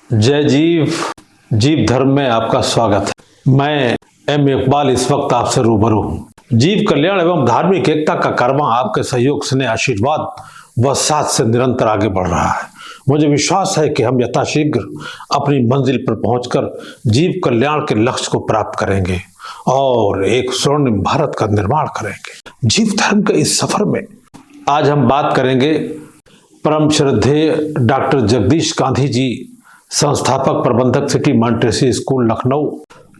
जय जीव जीव धर्म में आपका स्वागत है। मैं एम इकबाल इस वक्त आपसे रूबरू हूँ। जीव कल्याण एवं धार्मिक एकता का कर्मा आपके सहयोग से आशीर्वाद व साथ से निरंतर आगे बढ़ रहा है। मुझे विश्वास है कि हम यथाशीघ्र अपनी मंजिल पर पहुंचकर जीव कल्याण के लक्ष्य को प्राप्त करेंगे और एक स्वर्णिम भारत का निर्माण करेंगे। जीव धर्म के इस सफर में आज हम बात करेंगे परम श्रद्धेय डॉक्टर जगदीश कांधी जी, संस्थापक प्रबंधक सिटी मॉन्टेसरी स्कूल लखनऊ,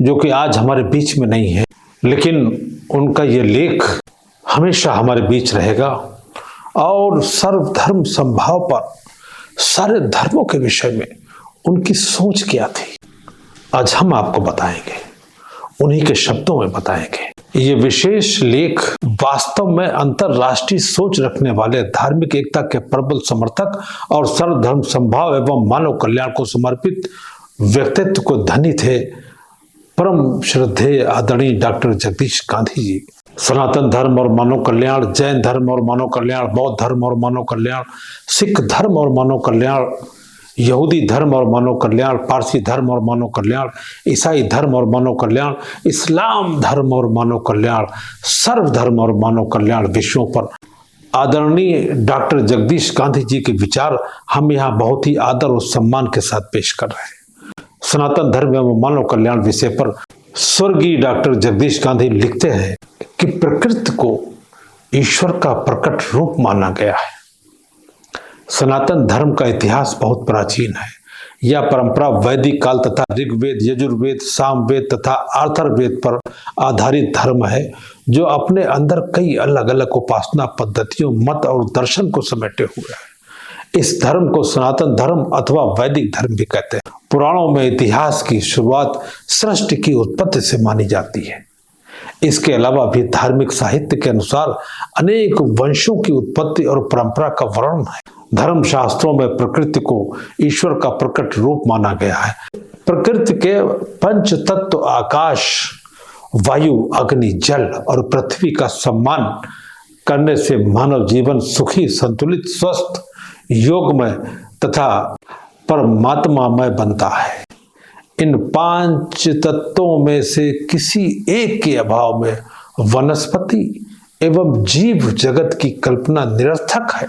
जो कि आज हमारे बीच में नहीं है, लेकिन उनका ये लेख हमेशा हमारे बीच रहेगा और सर्वधर्म संभाव पर सारे धर्मों के विषय में उनकी सोच क्या थी, आज हम आपको बताएंगे, उन्हीं के शब्दों में बताएंगे। ये विशेष लेख वास्तव में अंतरराष्ट्रीय सोच रखने वाले धार्मिक एकता के प्रबल समर्थक और सर्वधर्म संभाव एवं मानव कल्याण को समर्पित व्यक्तित्व को धनी थे परम श्रद्धेय आदरणीय डॉक्टर जगदीश कांधी जी। सनातन धर्म और मानव कल्याण, जैन धर्म और मानव कल्याण, बौद्ध धर्म और मानव कल्याण, सिख धर्म और मानव कल्याण, यहूदी धर्म और मानव कल्याण, पारसी धर्म और मानव कल्याण, ईसाई धर्म और मानव कल्याण, इस्लाम धर्म और मानव कल्याण, सर्वधर्म और मानव कल्याण विषयों पर आदरणीय डॉक्टर जगदीश कांधी जी के विचार हम यहाँ बहुत ही आदर और सम्मान के साथ पेश कर रहे हैं। सनातन धर्म एवं मानव कल्याण विषय पर स्वर्गीय डॉक्टर जगदीश कांधी लिखते हैं कि प्रकृति को ईश्वर का प्रकट रूप माना गया है। सनातन धर्म का इतिहास बहुत प्राचीन है। यह परंपरा वैदिक काल तथा ऋग्वेद, यजुर्वेद, सामवेद तथा अथर्ववेद पर आधारित धर्म है, जो अपने अंदर कई अलग अलग उपासना पद्धतियों, मत और दर्शन को समेटे हुए है। इस धर्म को सनातन धर्म अथवा वैदिक धर्म भी कहते हैं। पुराणों में इतिहास की शुरुआत सृष्टि की उत्पत्ति से मानी जाती है। इसके अलावा भी धार्मिक साहित्य के अनुसार अनेक वंशों की उत्पत्ति और परंपरा का वर्णन है। धर्म शास्त्रों में प्रकृति को ईश्वर का प्रकट रूप माना गया है। प्रकृति के पंच तत्व आकाश, वायु, अग्नि, जल और पृथ्वी का सम्मान करने से मानव जीवन सुखी, संतुलित, स्वस्थ, योगमय तथा परमात्मामय बनता है। इन पांच तत्वों में से किसी एक के अभाव में वनस्पति एवं जीव जगत की कल्पना निरर्थक है।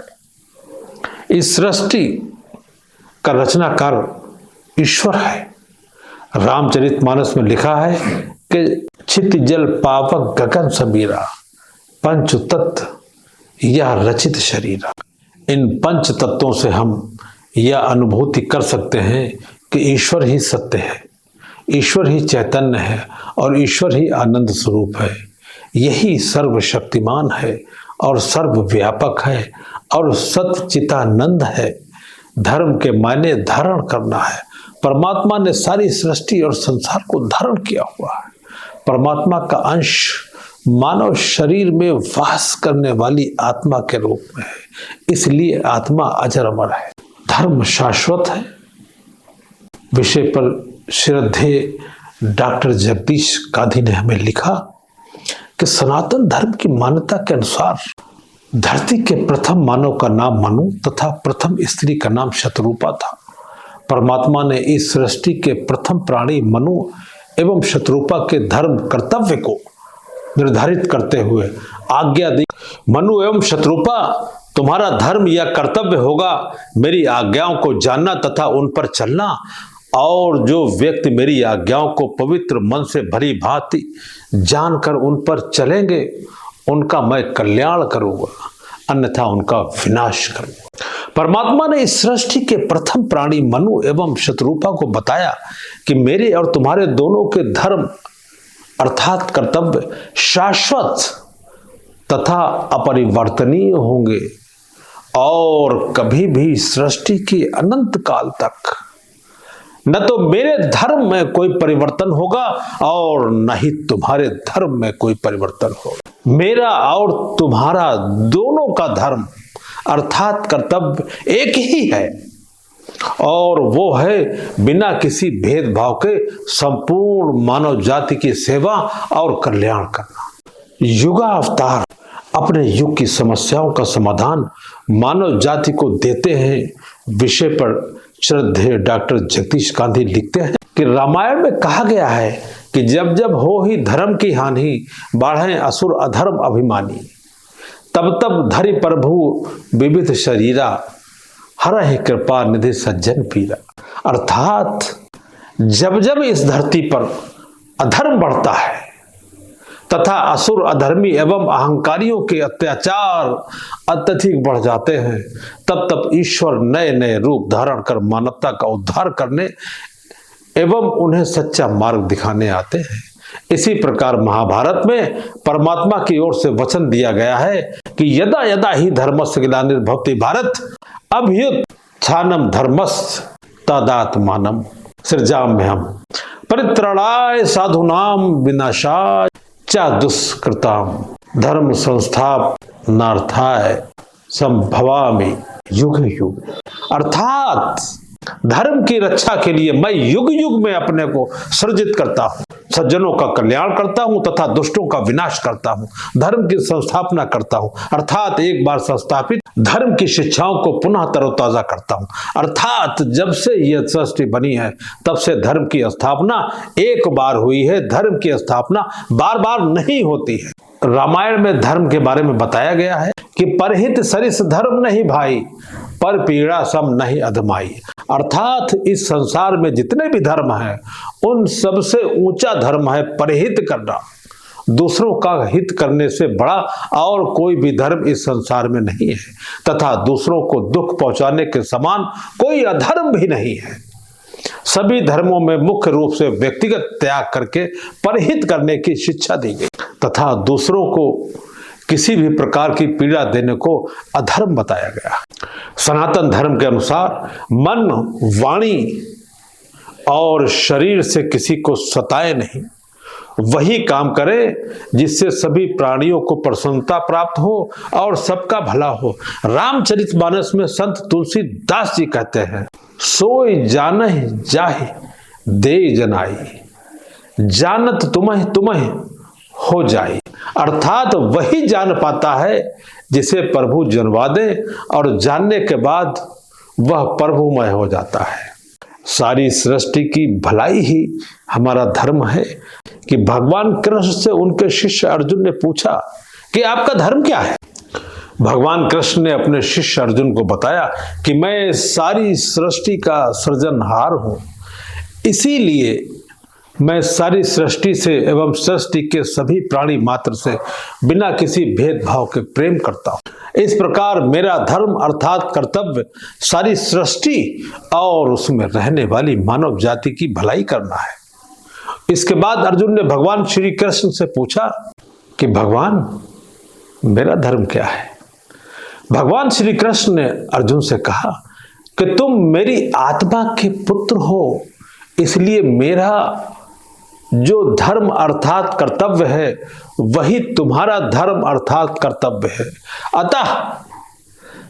इस सृष्टि का रचनाकार ईश्वर है। रामचरितमानस में लिखा है कि चित जल पावक गगन समीरा, पंच तत्व यह रचित शरीरा। इन पंच तत्वों से हम यह अनुभूति कर सकते हैं कि ईश्वर ही सत्य है, ईश्वर ही चैतन्य है और ईश्वर ही आनंद स्वरूप है। यही सर्वशक्तिमान है और सर्वव्यापक है और सच्चिदानंद है। धर्म के मायने धारण करना है। परमात्मा ने सारी सृष्टि और संसार को धारण किया हुआ है। परमात्मा का अंश मानव शरीर में वास करने वाली आत्मा के रूप में है, इसलिए आत्मा अजर अमर है। धर्म शाश्वत है। विषय पर श्रद्धेय डॉक्टर जगदीश कांधी ने हमें लिखा कि सनातन धर्म की मान्यता के अनुसार धरती के प्रथम मानव का नाम मनु तथा प्रथम स्त्री का नाम शतरूपा था। परमात्मा ने इस सृष्टि के प्रथम प्राणी मनु एवं शतरूपा के धर्म कर्तव्य को निर्धारित करते हुए आज्ञा दी, मनु एवं शतरूपा, तुम्हारा धर्म या कर्तव्य होगा मेरी आज्ञाओं को जानना तथा उन पर चलना, और जो व्यक्ति मेरी आज्ञाओं को पवित्र मन से भली भांति जानकर उन पर चलेंगे उनका मैं कल्याण करूंगा, अन्यथा उनका विनाश करूंगा। परमात्मा ने इस सृष्टि के प्रथम प्राणी मनु एवं शतरूपा को बताया कि मेरे और तुम्हारे दोनों के धर्म अर्थात कर्तव्य शाश्वत तथा अपरिवर्तनीय होंगे और कभी भी सृष्टि के अनंत काल तक न तो मेरे धर्म में कोई परिवर्तन होगा और न ही तुम्हारे धर्म में कोई परिवर्तन होगा। मेरा और तुम्हारा दोनों का धर्म अर्थात कर्तव्य एक ही है और वो है बिना किसी भेदभाव के संपूर्ण मानव जाति की सेवा और कल्याण करना। युगावतार अपने युग की समस्याओं का समाधान मानव जाति को देते हैं विषय पर श्रद्धेय डॉक्टर जगदीश गांधी लिखते हैं कि रामायण में कहा गया है कि जब जब हो ही धर्म की हानि, बाढ़े असुर अधर्म अभिमानी, तब तब धरि प्रभु विविध शरीरा, हरहि कृपा निधि सज्जन पीरा। अर्थात जब जब इस धरती पर अधर्म बढ़ता है तथा असुर अधर्मी एवं अहंकारियों के अत्याचार अत्यधिक बढ़ जाते हैं, तब तब ईश्वर नए नए रूप धारण कर मानवता का उद्धार करने एवं उन्हें सच्चा मार्ग दिखाने आते हैं। इसी प्रकार महाभारत में परमात्मा की ओर से वचन दिया गया है कि यदा यदा ही धर्मस्य ग्लानिर्भवति भारत अभ्युत्थानम धर्मस्य तदात्मानम सृजाम्यहम् परित्राणाय साधूनां विनाशाय च दुष्कृताम धर्म संस्थापनार्थाय संभवामि युग युग। अर्थात धर्म की रक्षा के लिए मैं युग युग में अपने को सृजित करता हूँ, सज्जनों का कल्याण करता हूँ तथा दुष्टों का विनाश करता हूँ, धर्म की संस्थापना करता हूँ। अर्थात एक बार संस्थापित धर्म की शिक्षाओं को पुनः तरोताजा करता हूँ। अर्थात जब से यह सृष्टि बनी है तब से धर्म की स्थापना एक बार हुई है, धर्म की स्थापना बार बार नहीं होती है। रामायण में धर्म के बारे में बताया गया है कि परहित सरिस धर्म नहीं भाई, पर पीड़ा सम नहीं अधमाई। अर्थात इस संसार में जितने भी धर्म हैं उन सबसे ऊंचा धर्म है परहित करना। दूसरों का हित करने से बड़ा और कोई भी धर्म इस संसार में नहीं है तथा दूसरों को दुख पहुंचाने के समान कोई अधर्म भी नहीं है। सभी धर्मों में मुख्य रूप से व्यक्तिगत त्याग करके परहित करने की शिक्षा दी गई तथा दूसरों को किसी भी प्रकार की पीड़ा देने को अधर्म बताया गया। सनातन धर्म के अनुसार मन, वाणी और शरीर से किसी को सताए नहीं, वही काम करे जिससे सभी प्राणियों को प्रसन्नता प्राप्त हो और सबका भला हो। रामचरितमानस में संत तुलसीदास जी कहते हैं, सोई जानहि जाहि दे जनाई, जानत तुम्हें तुम्हें हो जाई। अर्थात वही जान पाता है जिसे प्रभु जनवा दे और जानने के बाद वह प्रभुमय हो जाता है। सारी सृष्टि की भलाई ही हमारा धर्म है कि भगवान कृष्ण से उनके शिष्य अर्जुन ने पूछा कि आपका धर्म क्या है। भगवान कृष्ण ने अपने शिष्य अर्जुन को बताया कि मैं सारी सृष्टि का सृजनहार हूं, इसीलिए मैं सारी सृष्टि से एवं सृष्टि के सभी प्राणी मात्र से बिना किसी भेदभाव के प्रेम करता हूं। इस प्रकार मेरा धर्म अर्थात कर्तव्य सारी सृष्टि और उसमें रहने वाली मानव जाति की भलाई करना है। इसके बाद अर्जुन ने भगवान श्री कृष्ण से पूछा कि भगवान मेरा धर्म क्या है। भगवान श्री कृष्ण ने अर्जुन से कहा कि तुम मेरी आत्मा के पुत्र हो, इसलिए मेरा जो धर्म अर्थात कर्तव्य है वही तुम्हारा धर्म अर्थात कर्तव्य है। अतः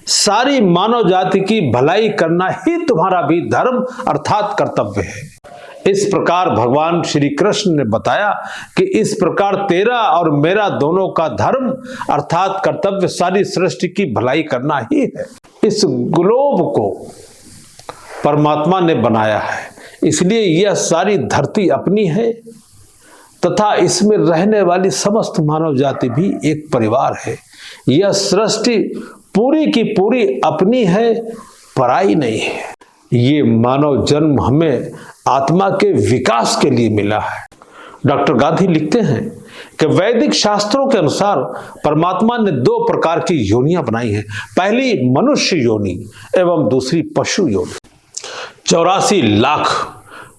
सारी मानव जाति की भलाई करना ही तुम्हारा भी धर्म अर्थात कर्तव्य है। इस प्रकार भगवान श्री कृष्ण ने बताया कि इस प्रकार तेरा और मेरा दोनों का धर्म अर्थात कर्तव्य सारी सृष्टि की भलाई करना ही है। इस ग्लोब को परमात्मा ने बनाया है, इसलिए यह सारी धरती अपनी है तथा इसमें रहने वाली समस्त मानव जाति भी एक परिवार है। यह सृष्टि पूरी की पूरी अपनी है, पराई नहीं है। ये मानव जन्म हमें आत्मा के विकास के लिए मिला है। डॉक्टर गांधी लिखते हैं कि वैदिक शास्त्रों के अनुसार परमात्मा ने दो प्रकार की योनियां बनाई हैं। पहली मनुष्य योनि एवं दूसरी पशु योनि। 84 लाख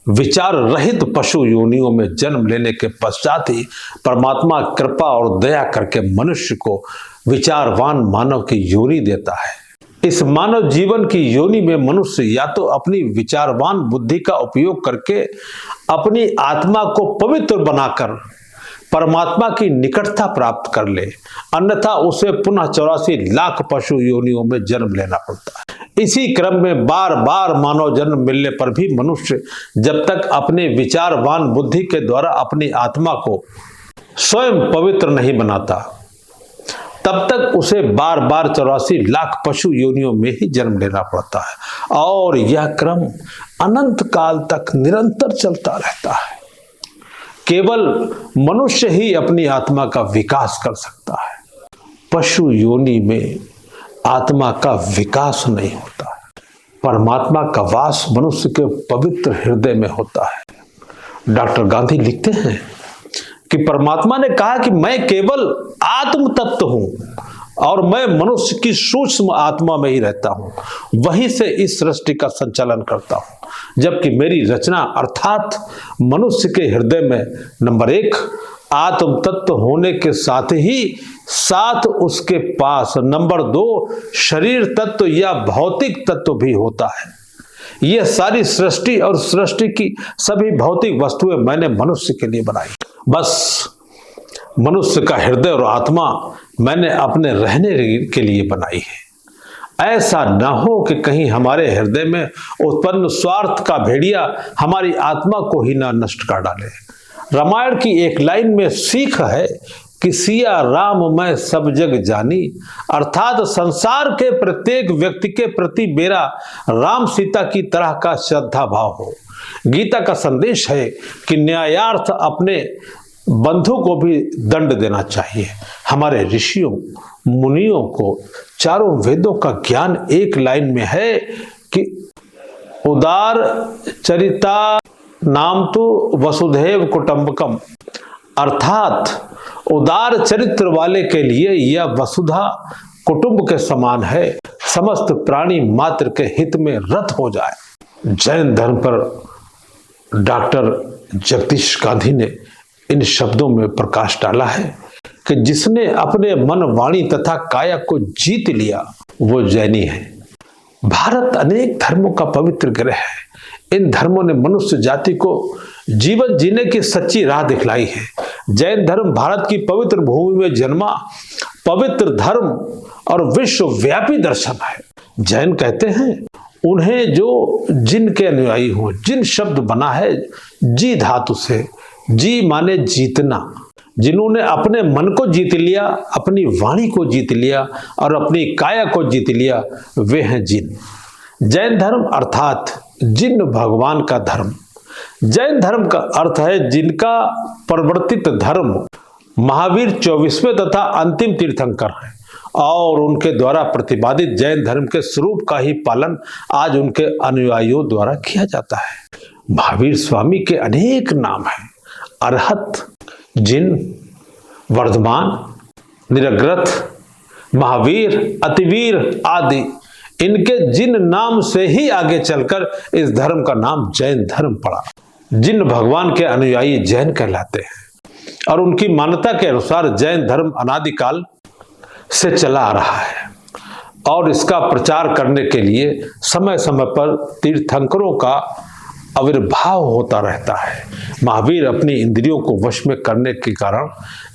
विचार रहित पशु योनियों में जन्म लेने के पश्चात ही परमात्मा कृपा और दया करके मनुष्य को विचारवान मानव की योनि देता है। इस मानव जीवन की योनि में मनुष्य या तो अपनी विचारवान बुद्धि का उपयोग करके अपनी आत्मा को पवित्र बनाकर परमात्मा की निकटता प्राप्त कर ले, अन्यथा उसे पुनः 84 लाख पशु योनियों में जन्म लेना पड़ता है। इसी क्रम में बार बार मानव जन्म मिलने पर भी मनुष्य जब तक अपने विचारवान बुद्धि के द्वारा अपनी आत्मा को स्वयं पवित्र नहीं बनाता, तब तक उसे बार बार 84 लाख पशु योनियों में ही जन्म लेना पड़ता है और यह क्रम अनंत काल तक निरंतर चलता रहता है। केवल मनुष्य ही अपनी आत्मा का विकास कर सकता है। पशु योनि में आत्मा का विकास नहीं होता है। परमात्मा का वास मनुष्य के पवित्र हृदय में होता है। डॉक्टर गांधी लिखते हैं कि परमात्मा ने कहा कि मैं केवल आत्म तत्व हूं और मैं मनुष्य की सूक्ष्म आत्मा में ही रहता हूं, वहीं से इस सृष्टि का संचालन करता हूं। जबकि मेरी रचना अर्थात मनुष्य के हृदय में नंबर 1 आत्म तत्व होने के साथ ही साथ उसके पास नंबर 2 शरीर तत्व या भौतिक तत्व भी होता है। यह सारी सृष्टि और सृष्टि की सभी भौतिक वस्तुएं मैंने मनुष्य के लिए बनाई। बस मनुष्य का हृदय और आत्मा मैंने अपने रहने के लिए बनाई है। ऐसा न हो कि कहीं हमारे हृदय में उत्पन्न स्वार्थ का भेड़िया हमारी आत्मा को ही ना नष्ट कर डाले। रामायण की एक लाइन में सीख है कि सिया राम मैं सब जग जानी, अर्थात संसार के प्रत्येक व्यक्ति के प्रति मेरा राम सीता की तरह का श्रद्धा भाव हो। गीता का संदेश है कि न्यायार्थ अपने बंधु को भी दंड देना चाहिए। हमारे ऋषियों मुनियों को चारों वेदों का ज्ञान एक लाइन में है कि उदार चरिता नाम तो वसुधैव कुटुंबकम, अर्थात उदार चरित्र वाले के लिए यह वसुधा कुटुंब के समान है। समस्त प्राणी मात्र के हित में रत हो जाए। जैन धर्म पर डॉक्टर जगदीश गांधी ने इन शब्दों में प्रकाश डाला है कि जिसने अपने मन, वाणी तथा काया को जीत लिया वो जैनी है। भारत अनेक धर्मों का पवित्र ग्रह है। इन धर्मों ने मनुष्य जाति को जीवन जीने की सच्ची राह दिखलाई है। जैन धर्म भारत की पवित्र भूमि में जन्मा पवित्र धर्म और विश्वव्यापी दर्शन है। जैन कहते हैं उन्हें जो जिनके अनुयायी हो, जिन शब्द बना है जी धातु से, जी माने जीतना, जिन्होंने अपने मन को जीत लिया, अपनी वाणी को जीत लिया और अपनी काया को जीत लिया, वे हैं जिन। जैन धर्म अर्थात जिन भगवान का धर्म। जैन धर्म का अर्थ है जिनका प्रवर्तित धर्म। महावीर 24वें तथा अंतिम तीर्थंकर हैं और उनके द्वारा प्रतिपादित जैन धर्म के स्वरूप का ही पालन आज उनके अनुयायियों द्वारा किया जाता है। महावीर स्वामी के अनेक नाम हैं। अरहत, जिन, वर्धमान, निरग्रथ, महावीर, अतिवीर आदि। इनके जिन नाम से ही आगे चलकर इस धर्म का नाम जैन धर्म पड़ा। जिन भगवान के अनुयायी जैन कहलाते हैं और उनकी मान्यता के अनुसार जैन धर्म अनादिकाल से चला आ रहा है और इसका प्रचार करने के लिए समय समय पर तीर्थंकरों का आविर्भाव होता रहता है। महावीर अपनी इंद्रियों को वश में करने के कारण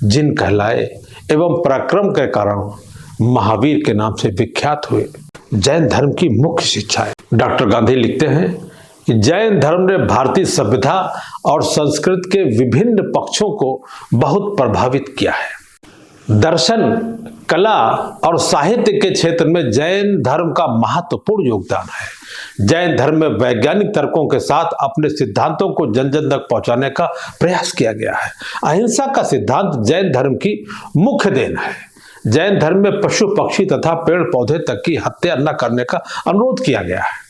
जिन कहलाए एवं पराक्रम के कारण महावीर के नाम से विख्यात हुए। जैन धर्म की मुख्य शिक्षा है। डॉक्टर गांधी लिखते हैं कि जैन धर्म ने भारतीय सभ्यता और संस्कृति के विभिन्न पक्षों को बहुत प्रभावित किया है। दर्शन, कला और साहित्य के क्षेत्र में जैन धर्म का महत्वपूर्ण योगदान है। जैन धर्म में वैज्ञानिक तर्कों के साथ अपने सिद्धांतों को जन जन तक पहुंचाने का प्रयास किया गया है। अहिंसा का सिद्धांत जैन धर्म की मुख्य देन है। जैन धर्म में पशु, पक्षी तथा पेड़ पौधे तक की हत्या न करने का अनुरोध किया गया है।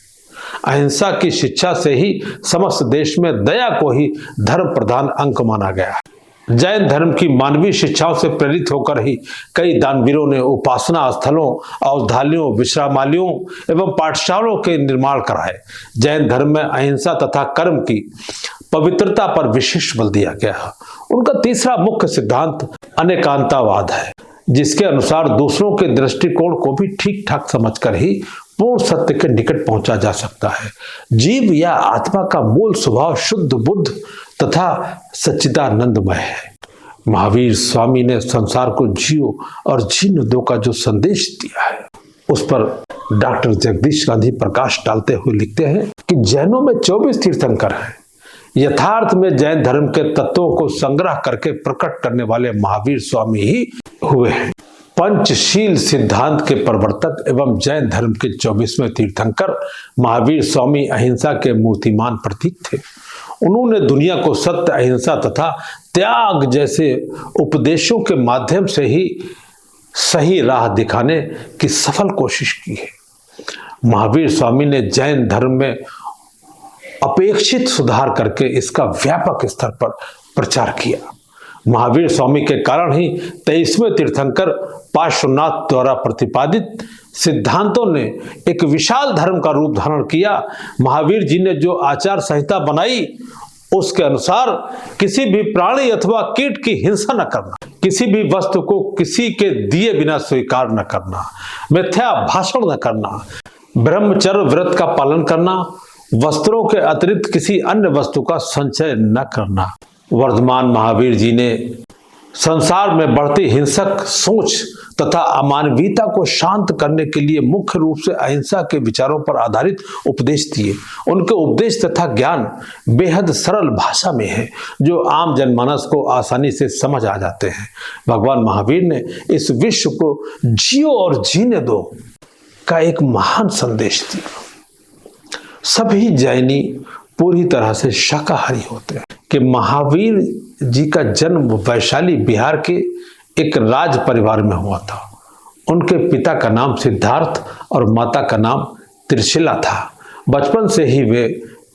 अहिंसा की शिक्षा से ही समस्त देश में दया को ही धर्म प्रधान अंक माना गया है। जैन धर्म की मानवीय शिक्षाओं से प्रेरित होकर ही कई दानवीरों ने उपासना स्थलों, औषधालयों, विश्रामालयों एवं पाठशालाओं के निर्माण कराए। जैन धर्म में अहिंसा तथा कर्म की पवित्रता पर विशेष बल दिया गया है। उनका तीसरा मुख्य सिद्धांत अनेकांतवाद है, जिसके अनुसार दूसरों के दृष्टिकोण को भी ठीक ठाक समझकर ही पूर्ण सत्य के निकट पहुंचा जा सकता है। जीव या आत्मा का मूल स्वभाव शुद्ध बुद्ध तथा सच्चिदानंदमय है। महावीर स्वामी ने संसार को जियो और जीने दो का जो संदेश दिया है, उस पर डॉक्टर जगदीश गांधी प्रकाश डालते हुए लिखते हैं कि जैनों में 24 तीर्थंकर हैं। यथार्थ में जैन धर्म के तत्वों को संग्रह करके प्रकट करने वाले महावीर स्वामी ही हुए हैं। पंचशील सिद्धांत के प्रवर्तक एवं जैन धर्म के 24वें तीर्थंकर महावीर स्वामी अहिंसा के मूर्तिमान प्रतीक थे। उन्होंने दुनिया को सत्य, अहिंसा तथा त्याग जैसे उपदेशों के माध्यम से ही सही राह दिखाने की सफल कोशिश की है। महावीर स्वामी ने जैन धर्म में अपेक्षित सुधार करके इसका व्यापक स्तर पर प्रचार किया। महावीर स्वामी के कारण ही 23वें तीर्थंकर पार्श्वनाथ द्वारा प्रतिपादित सिद्धांतों ने एक विशाल धर्म का रूप धारण किया। महावीर जी ने जो आचार संहिता बनाई उसके अनुसार किसी भी प्राणी अथवा कीट की हिंसा न करना, किसी भी वस्तु को किसी के दिए बिना स्वीकार न करना, मिथ्या भाषण न करना, ब्रह्मचर्य व्रत का पालन करना, वस्त्रों के अतिरिक्त किसी अन्य वस्तु का संचय न करना। वर्तमान महावीर जी ने संसार में बढ़ती हिंसक सोच तथा अमानवीयता को शांत करने के लिए मुख्य रूप से अहिंसा के विचारों पर आधारित उपदेश दिए। उनके उपदेश तथा ज्ञान बेहद सरल भाषा में है, जो आम जनमानस को आसानी से समझ आ जाते हैं। भगवान महावीर ने इस विश्व को जियो और जीने दो का एक महान संदेश दिया। सभी जैनी पूरी तरह से शाकाहारी होते हैं कि महावीर जी का जन्म वैशाली बिहार के एक राज परिवार में हुआ था। उनके पिता का नाम सिद्धार्थ और माता का नाम त्रिशिला था। बचपन से ही वे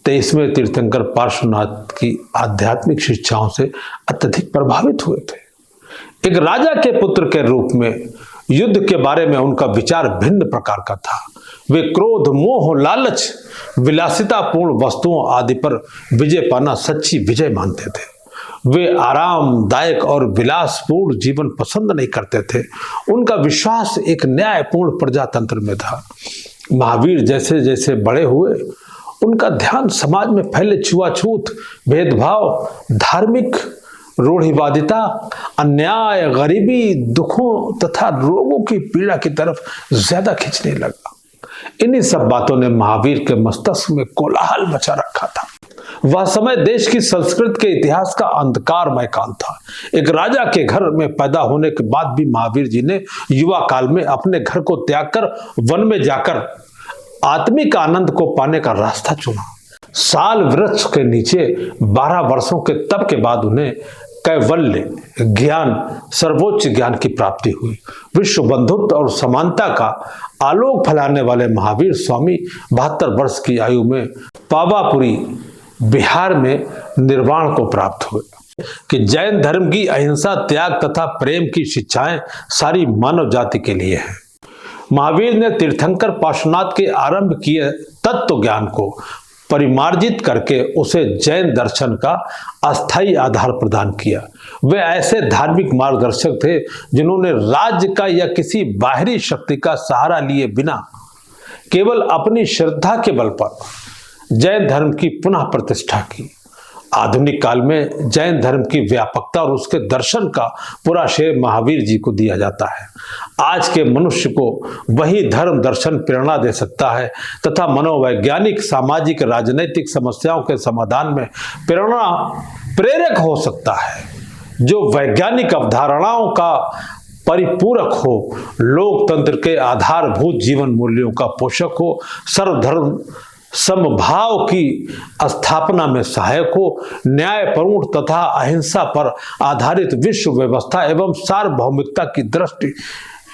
23वें तीर्थंकर पार्श्वनाथ की आध्यात्मिक शिक्षाओं से अत्यधिक प्रभावित हुए थे। एक राजा के पुत्र के रूप में युद्ध के बारे में उनका विचार भिन्न प्रकार का था। वे क्रोध, मोह, लालच, विलासितापूर्ण वस्तुओं आदि पर विजय पाना सच्ची विजय मानते थे। वे आरामदायक और विलासपूर्ण जीवन पसंद नहीं करते थे। उनका विश्वास एक न्यायपूर्ण प्रजातंत्र में था। महावीर जैसे जैसे बड़े हुए उनका ध्यान समाज में फैले छुआछूत, भेदभाव, धार्मिक रूढ़िवादिता, अन्याय, गरीबी, दुखों तथा रोगों की पीड़ा की तरफ ज्यादा खींचने लगा। इन्हीं सब बातों ने महावीर के मस्तिष्क में कोलाहल मचा रखा था। वह समय देश की संस्कृति के इतिहास का अंधकारमय काल था। एक राजा के घर में पैदा होने के बाद भी महावीर जी ने युवा काल में अपने घर को त्याग कर वन में जाकर आत्मिक आनंद को पाने का रास्ता चुना। साल वृक्ष के नीचे 12 वर्षों के तप के बाद उन्हें कैवल्य ज्ञान, सर्वोच्च ज्ञान की प्राप्ति हुई। विश्व बंधुत्व और समानता का आलोक फैलाने वाले महावीर स्वामी 72 वर्ष की आयु में पावापुरी बिहार में निर्वाण को प्राप्त हुए। कि जैन धर्म की अहिंसा, त्याग तथा प्रेम की शिक्षाएं सारी मानव जाति के लिए है। महावीर ने तीर्थंकर पार्श्वनाथ के आरंभ किए तत्व ज्ञान को परिमार्जित करके उसे जैन दर्शन का अस्थायी आधार प्रदान किया। वे ऐसे धार्मिक मार्गदर्शक थे जिन्होंने राज्य का या किसी बाहरी शक्ति का सहारा लिए बिना केवल अपनी श्रद्धा के बल पर जैन धर्म की पुनः प्रतिष्ठा की। आधुनिक काल में जैन धर्म की व्यापकता और उसके दर्शन का पूरा श्रेय महावीर जी को दिया जाता है। आज के मनुष्य को वही धर्म दर्शन प्रेरणा दे सकता है तथा मनोवैज्ञानिक, सामाजिक, राजनैतिक समस्याओं के समाधान में प्रेरणा प्रेरक हो सकता है, जो वैज्ञानिक अवधारणाओं का परिपूरक हो, लोकतंत्र के आधारभूत जीवन मूल्यों का पोषक हो, सर्वधर्म समभाव की स्थापना में सहायक हो, न्यायपूर्ण तथा अहिंसा पर आधारित विश्व व्यवस्था एवं सार्वभौमिकता की दृष्टि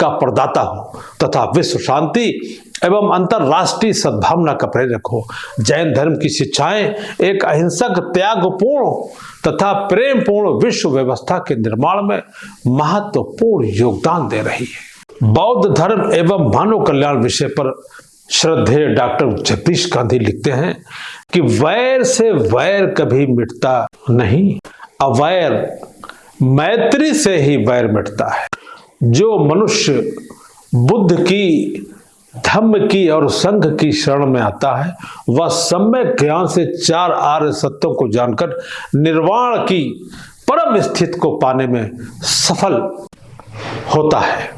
का प्रदाता हो तथा विश्व शांति एवं अंतरराष्ट्रीय सद्भावना का प्रेरक हो। जैन धर्म की शिक्षाएं एक अहिंसक, त्यागपूर्ण तथा प्रेमपूर्ण विश्व व्यवस्था के निर्माण में महत्वपूर्ण योगदान दे रही है। बौद्ध धर्म एवं मानव कल्याण विषय पर श्रद्धेय डॉक्टर जगदीश गांधी लिखते हैं कि वैर से वैर कभी मिटता नहीं, अवैर मैत्री से ही वैर मिटता है। जो मनुष्य बुद्ध की, धम्म की और संघ की शरण में आता है, वह सम्यक ज्ञान से 4 आर्य सत्यों को जानकर निर्वाण की परम स्थिति को पाने में सफल होता है।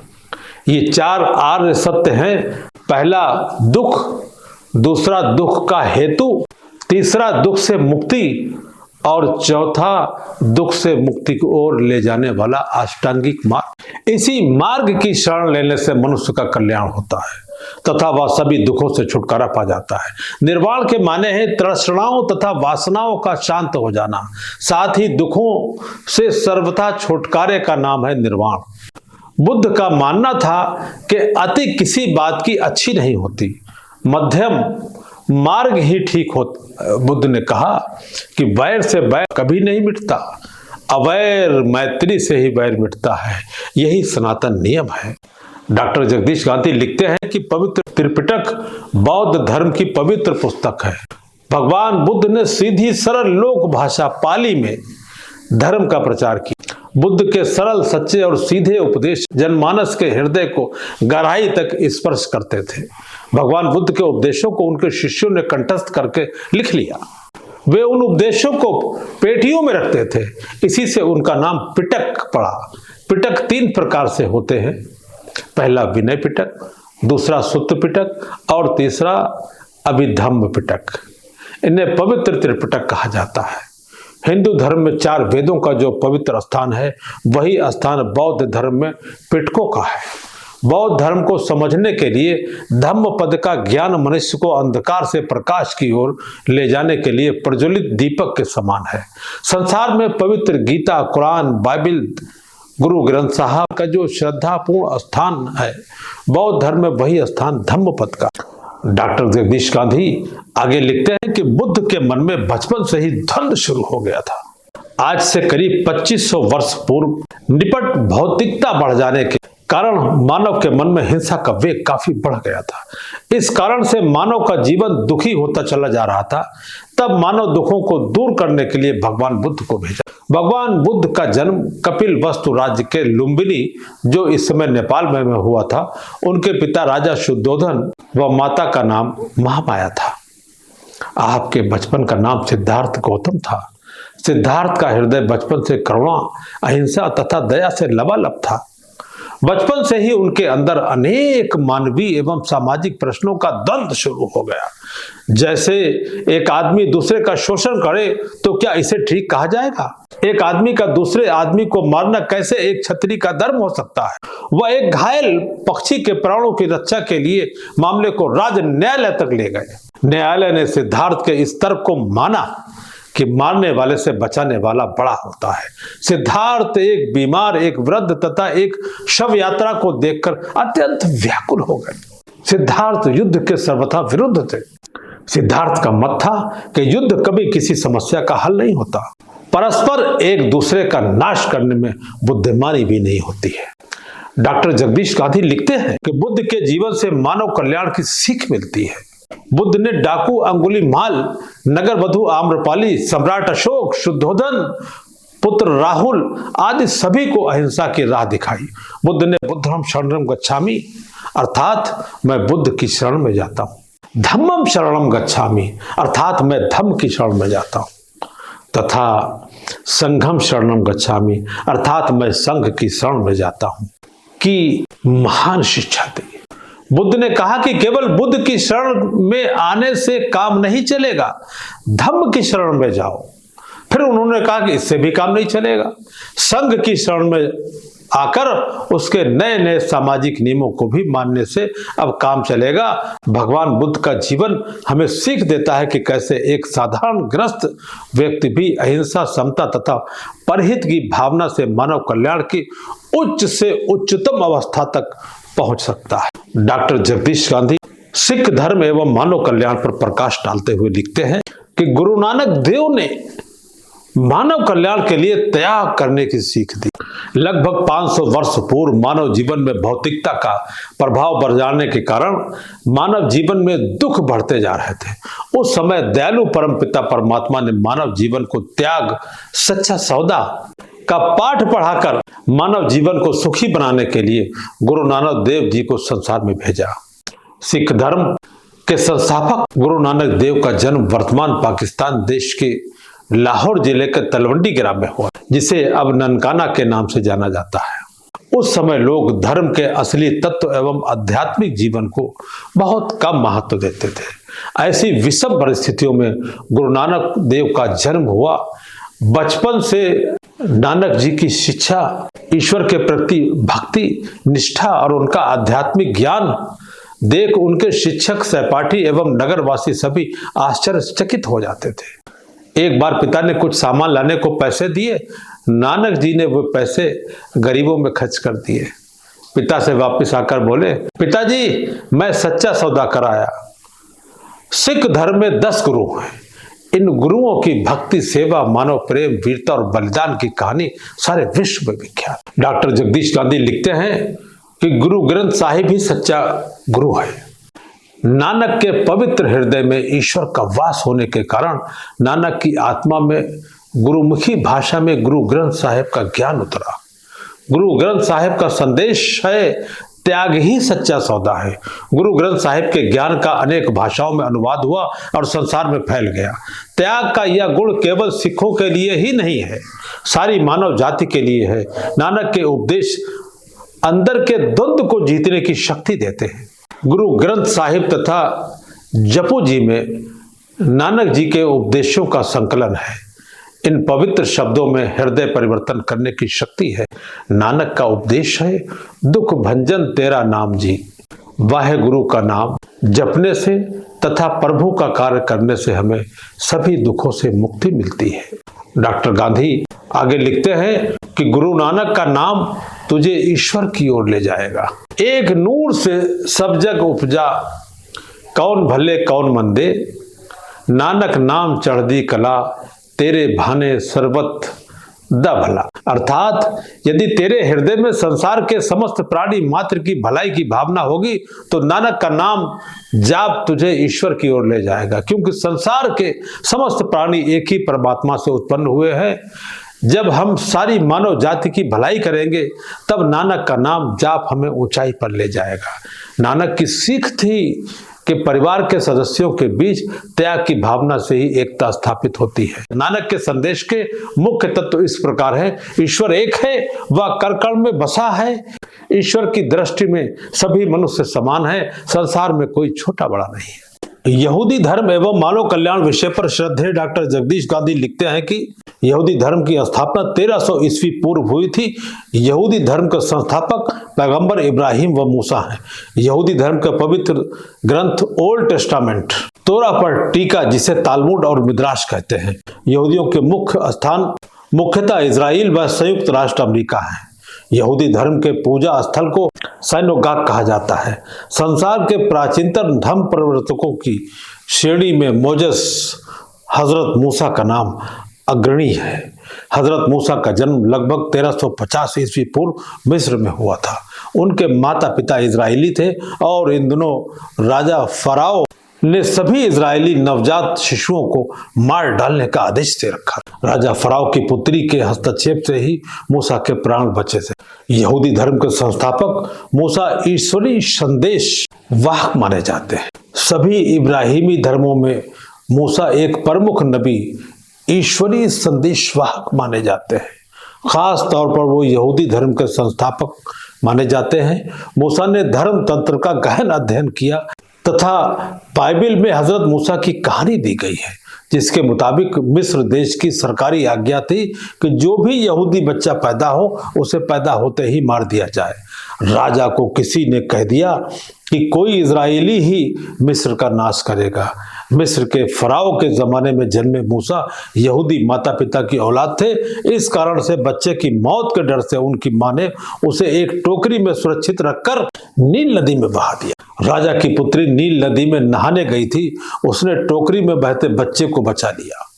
ये 4 आर्य सत्य हैं। पहला दुख, दूसरा दुख का हेतु, तीसरा दुख से मुक्ति और चौथा दुख से मुक्ति की ओर ले जाने वाला अष्टांगिक मार्ग। इसी मार्ग की शरण लेने से मनुष्य का कल्याण होता है तथा वह सभी दुखों से छुटकारा पा जाता है। निर्वाण के माने हैं तृष्णाओं तथा वासनाओं का शांत हो जाना, साथ ही दुखों से सर्वथा छुटकारे का नाम है निर्वाण। बुद्ध का मानना था कि अति किसी बात की अच्छी नहीं होती, मध्यम मार्ग ही ठीक होता। बुद्ध ने कहा कि वैर से वैर कभी नहीं मिटता, अवैर मैत्री से ही वैर मिटता है, यही सनातन नियम है। डॉक्टर जगदीश गांधी लिखते हैं कि पवित्र त्रिपिटक बौद्ध धर्म की पवित्र पुस्तक है। भगवान बुद्ध ने सीधी सरल लोक भाषा पाली में धर्म का प्रचार किया। बुद्ध के सरल, सच्चे और सीधे उपदेश जनमानस के हृदय को गहराई तक स्पर्श करते थे। भगवान बुद्ध के उपदेशों को उनके शिष्यों ने कंठस्थ करके लिख लिया। वे उन उपदेशों को पेटियों में रखते थे, इसी से उनका नाम पिटक पड़ा। पिटक 3 प्रकार से होते हैं, पहला विनय पिटक, दूसरा सुत्त पिटक और तीसरा अभिधम्म पिटक। इन्हें पवित्र त्रिपिटक कहा जाता है। हिंदू धर्म में 4 वेदों का जो पवित्र स्थान है, वही स्थान बौद्ध धर्म में पिटकों का है। बौद्ध धर्म को समझने के लिए धम्म पद का ज्ञान मनुष्य को अंधकार से प्रकाश की ओर ले जाने के लिए प्रज्वलित दीपक के समान है। संसार में पवित्र गीता, कुरान, बाइबिल, गुरु ग्रंथ साहब का जो श्रद्धापूर्ण स्थान है, बौद्ध धर्म में वही स्थान धम्म पद का। डॉक्टर जगदीश गांधी आगे लिखते हैं कि बुद्ध के मन में बचपन से ही द्वंद्व शुरू हो गया था। आज से करीब 2500 वर्ष पूर्व निपट भौतिकता बढ़ जाने के कारण मानव के मन में हिंसा का वेग काफी बढ़ गया था। इस कारण से मानव का जीवन दुखी होता चला जा रहा था। तब मानव दुखों को दूर करने के लिए भगवान बुद्ध को भेजा। भगवान बुद्ध का जन्म कपिल वस्तु राज्य के लुम्बिनी, जो इस समय नेपाल में हुआ था, उनके पिता राजा शुद्धोधन व माता का नाम महामाया था। आपके बचपन का नाम सिद्धार्थ गौतम था। सिद्धार्थ का हृदय बचपन से करुणा, अहिंसा तथा दया से लबालब था। बचपन से ही उनके अंदर अनेक मानवीय एवं सामाजिक प्रश्नों का द्वंद्व शुरू हो गया। जैसे एक आदमी दूसरे का शोषण करे तो क्या इसे ठीक कहा जाएगा? एक आदमी का दूसरे आदमी को मारना कैसे एक क्षत्रिय का धर्म हो सकता है? वह एक घायल पक्षी के प्राणों की रक्षा के लिए मामले को राज न्यायालय तक ले गए। न्यायालय ने सिद्धार्थ के इस तर्क को माना कि मारने वाले से बचाने वाला बड़ा होता है। सिद्धार्थ एक बीमार, एक वृद्ध तथा एक शव यात्रा को देखकर अत्यंत व्याकुल हो गए। सिद्धार्थ युद्ध के सर्वथा विरुद्ध थे। सिद्धार्थ का मत था कि युद्ध कभी किसी समस्या का हल नहीं होता। परस्पर एक दूसरे का नाश करने में बुद्धिमानी भी नहीं होती है। डॉक्टर जगदीश गांधी लिखते हैं कि बुद्ध के जीवन से मानव कल्याण की सीख मिलती है। बुद्ध ने डाकू अंगुलीमाल, नगर वधु आम्रपाली, सम्राट अशोक, शुद्धोधन पुत्र राहुल आदि सभी को अहिंसा की राह दिखाई। बुद्ध ने बुद्धम शरणम गच्छामि अर्थात मैं बुद्ध की शरण में जाता हूँ, धम्मम शरणम गच्छामि अर्थात मैं धम्म की शरण में जाता हूँ, तथा संघम शरणम गच्छामि अर्थात मैं संघ की शरण में जाता हूँ, की महान शिक्षा दी। बुद्ध ने कहा कि केवल बुद्ध की शरण में आने से काम नहीं चलेगा, धम्म की शरण में जाओ। फिर उन्होंने कहा कि इससे भी काम नहीं चलेगा, संघ की शरण में आकर उसके नए नए सामाजिक नियमों को भी मानने से अब काम चलेगा। भगवान बुद्ध का जीवन हमें सीख देता है कि कैसे एक साधारण ग्रस्त व्यक्ति भी अहिंसा, समता तथा परहित की भावना से मानव कल्याण की उच्च से उच्चतम अवस्था तक पहुंच सकता है। डॉक्टर जगदीश गांधी सिख धर्म एवं मानव कल्याण पर प्रकाश डालते हुए लिखते हैं कि गुरु नानक देव ने मानव कल्याण के लिए त्याग करने की सीख दी। लगभग 500 वर्ष पूर्व मानव जीवन में भौतिकता का प्रभाव बढ़ जाने के कारण मानव जीवन में दुख बढ़ते जा रहे थे। उस समय दयालु परमपिता परमात्मा ने मानव जीवन को त्याग, सच्चा सौदा का पाठ पढ़ाकर मानव जीवन को सुखी बनाने के लिए गुरु नानक देव जी को संसार में भेजा। सिख धर्म के संस्थापक गुरु नानक देव का जन्म वर्तमान पाकिस्तान देश के लाहौर जिले के तलवंडी ग्राम में हुआ, जिसे अब ननकाना के नाम से जाना जाता है। उस समय लोग धर्म के असली तत्व एवं आध्यात्मिक जीवन को बहुत कम महत्व देते थे। ऐसी विषम परिस्थितियों में गुरु नानक देव का जन्म हुआ। बचपन से नानक जी की शिक्षा, ईश्वर के प्रति भक्ति, निष्ठा और उनका आध्यात्मिक ज्ञान देख उनके शिक्षक, सहपाठी एवं नगरवासी सभी आश्चर्यचकित हो जाते थे। एक बार पिता ने कुछ सामान लाने को पैसे दिए। नानक जी ने वो पैसे गरीबों में खर्च कर दिए। पिता से वापस आकर बोले, पिताजी मैं सच्चा सौदा कराया। सिख धर्म में 10 गुरु हैं। इन गुरुओं की भक्ति, सेवा, मानव प्रेम, वीरता और बलिदान की कहानी सारे विश्व में विख्यात। डॉक्टर जगदीश गांधी लिखते हैं कि गुरु ग्रंथ साहिब ही सच्चा गुरु है। नानक के पवित्र हृदय में ईश्वर का वास होने के कारण नानक की आत्मा में गुरुमुखी भाषा में गुरु ग्रंथ साहिब का ज्ञान उतरा। गुरु ग्रंथ साहिब का संदेश है, त्याग ही सच्चा सौदा है। गुरु ग्रंथ साहिब के ज्ञान का अनेक भाषाओं में अनुवाद हुआ और संसार में फैल गया। त्याग का यह गुण केवल सिखों के लिए ही नहीं है, सारी मानव जाति के लिए है। नानक के उपदेश अंदर के द्वंद्व को जीतने की शक्ति देते हैं। गुरु ग्रंथ साहिब तथा जपू जी में नानक जी के उपदेशों का संकलन है। इन पवित्र शब्दों में हृदय परिवर्तन करने की शक्ति है। नानक का उपदेश है, दुख भंजन तेरा नाम जी। वाहे गुरु का नाम जपने से तथा प्रभु का कार्य करने से हमें सभी दुखों से मुक्ति मिलती है। डॉक्टर गांधी आगे लिखते हैं कि गुरु नानक का नाम तुझे ईश्वर की ओर ले जाएगा। एक नूर से सब जग उपजा, कौन भले कौन मंदे। नानक नाम चढ़ दी कला, तेरे भाने सर्वत द भला। अर्थात यदि तेरे हृदय में संसार के समस्त प्राणी मात्र की भलाई की भावना होगी तो नानक का नाम जाप तुझे ईश्वर की ओर ले जाएगा, क्योंकि संसार के समस्त प्राणी एक ही परमात्मा से उत्पन्न हुए हैं। जब हम सारी मानव जाति की भलाई करेंगे तब नानक का नाम जाप हमें ऊंचाई पर ले जाएगा। नानक की सीख थी कि परिवार के सदस्यों के बीच त्याग की भावना से ही एकता स्थापित होती है। नानक के संदेश के मुख्य तत्व इस प्रकार है, ईश्वर एक है, वह कर कण में बसा है। ईश्वर की दृष्टि में सभी मनुष्य समान है, संसार में कोई छोटा बड़ा नहीं है। यहूदी धर्म एवं मानव कल्याण विषय पर श्रद्धेय डॉक्टर जगदीश गांधी लिखते हैं कि यहूदी धर्म की स्थापना 1300 ईस्वी पूर्व हुई थी। यहूदी धर्म के संस्थापक पैगंबर इब्राहिम व मूसा हैं। यहूदी धर्म का पवित्र ग्रंथ ओल्ड टेस्टामेंट, तोरा पर टीका जिसे तालमुड और मिद्राश कहते हैं। यहूदियों के मुख्य स्थान मुख्यतः इजराइल व संयुक्त राष्ट्र अमेरिका है। यहूदी धर्म के पूजा स्थल को साइनोगाग कहा जाता है। संसार के प्राचीनतम धर्म प्रवर्तकों की श्रेणी में मोजेस हजरत मूसा का नाम अग्रणी है। हजरत मूसा का जन्म लगभग 1350 ईस्वी पूर्व मिस्र में हुआ था। उनके माता पिता इजरायली थे और इन दिनों राजा फराओ ने सभी इजरायली नवजात शिशुओं को मार डालने का आदेश दे रखा। राजा फराओ की पुत्री के हस्तक्षेप से ही मूसा के प्राण बचे थे। यहूदी धर्म के संस्थापक मूसा ईश्वरीय संदेश वाहक माने जाते हैं। सभी इब्राहिमी धर्मों में मूसा एक प्रमुख नबी, ईश्वरीय संदेश वाहक माने जाते हैं। खास तौर पर वो यहूदी धर्म के संस्थापक माने जाते हैं। मूसा ने धर्म तंत्र का गहन अध्ययन किया तथा बाइबिल में हजरत मूसा की कहानी दी गई है, जिसके मुताबिक मिस्र देश की सरकारी आज्ञा थी कि जो भी यहूदी बच्चा पैदा हो उसे पैदा होते ही मार दिया जाए। राजा को किसी ने कह दिया कि कोई इजरायली ही मिस्र का नाश करेगा। मिस्र के फराओ के जमाने में जन्मे मूसा यहूदी माता पिता की औलाद थे। इस कारण से बच्चे की मौत के डर से उनकी मां ने उसे एक टोकरी में सुरक्षित रखकर नील नदी में बहा दिया। राजा की पुत्री नील नदी में नहाने गई थी, उसने टोकरी में बहते बच्चे को बचा लिया।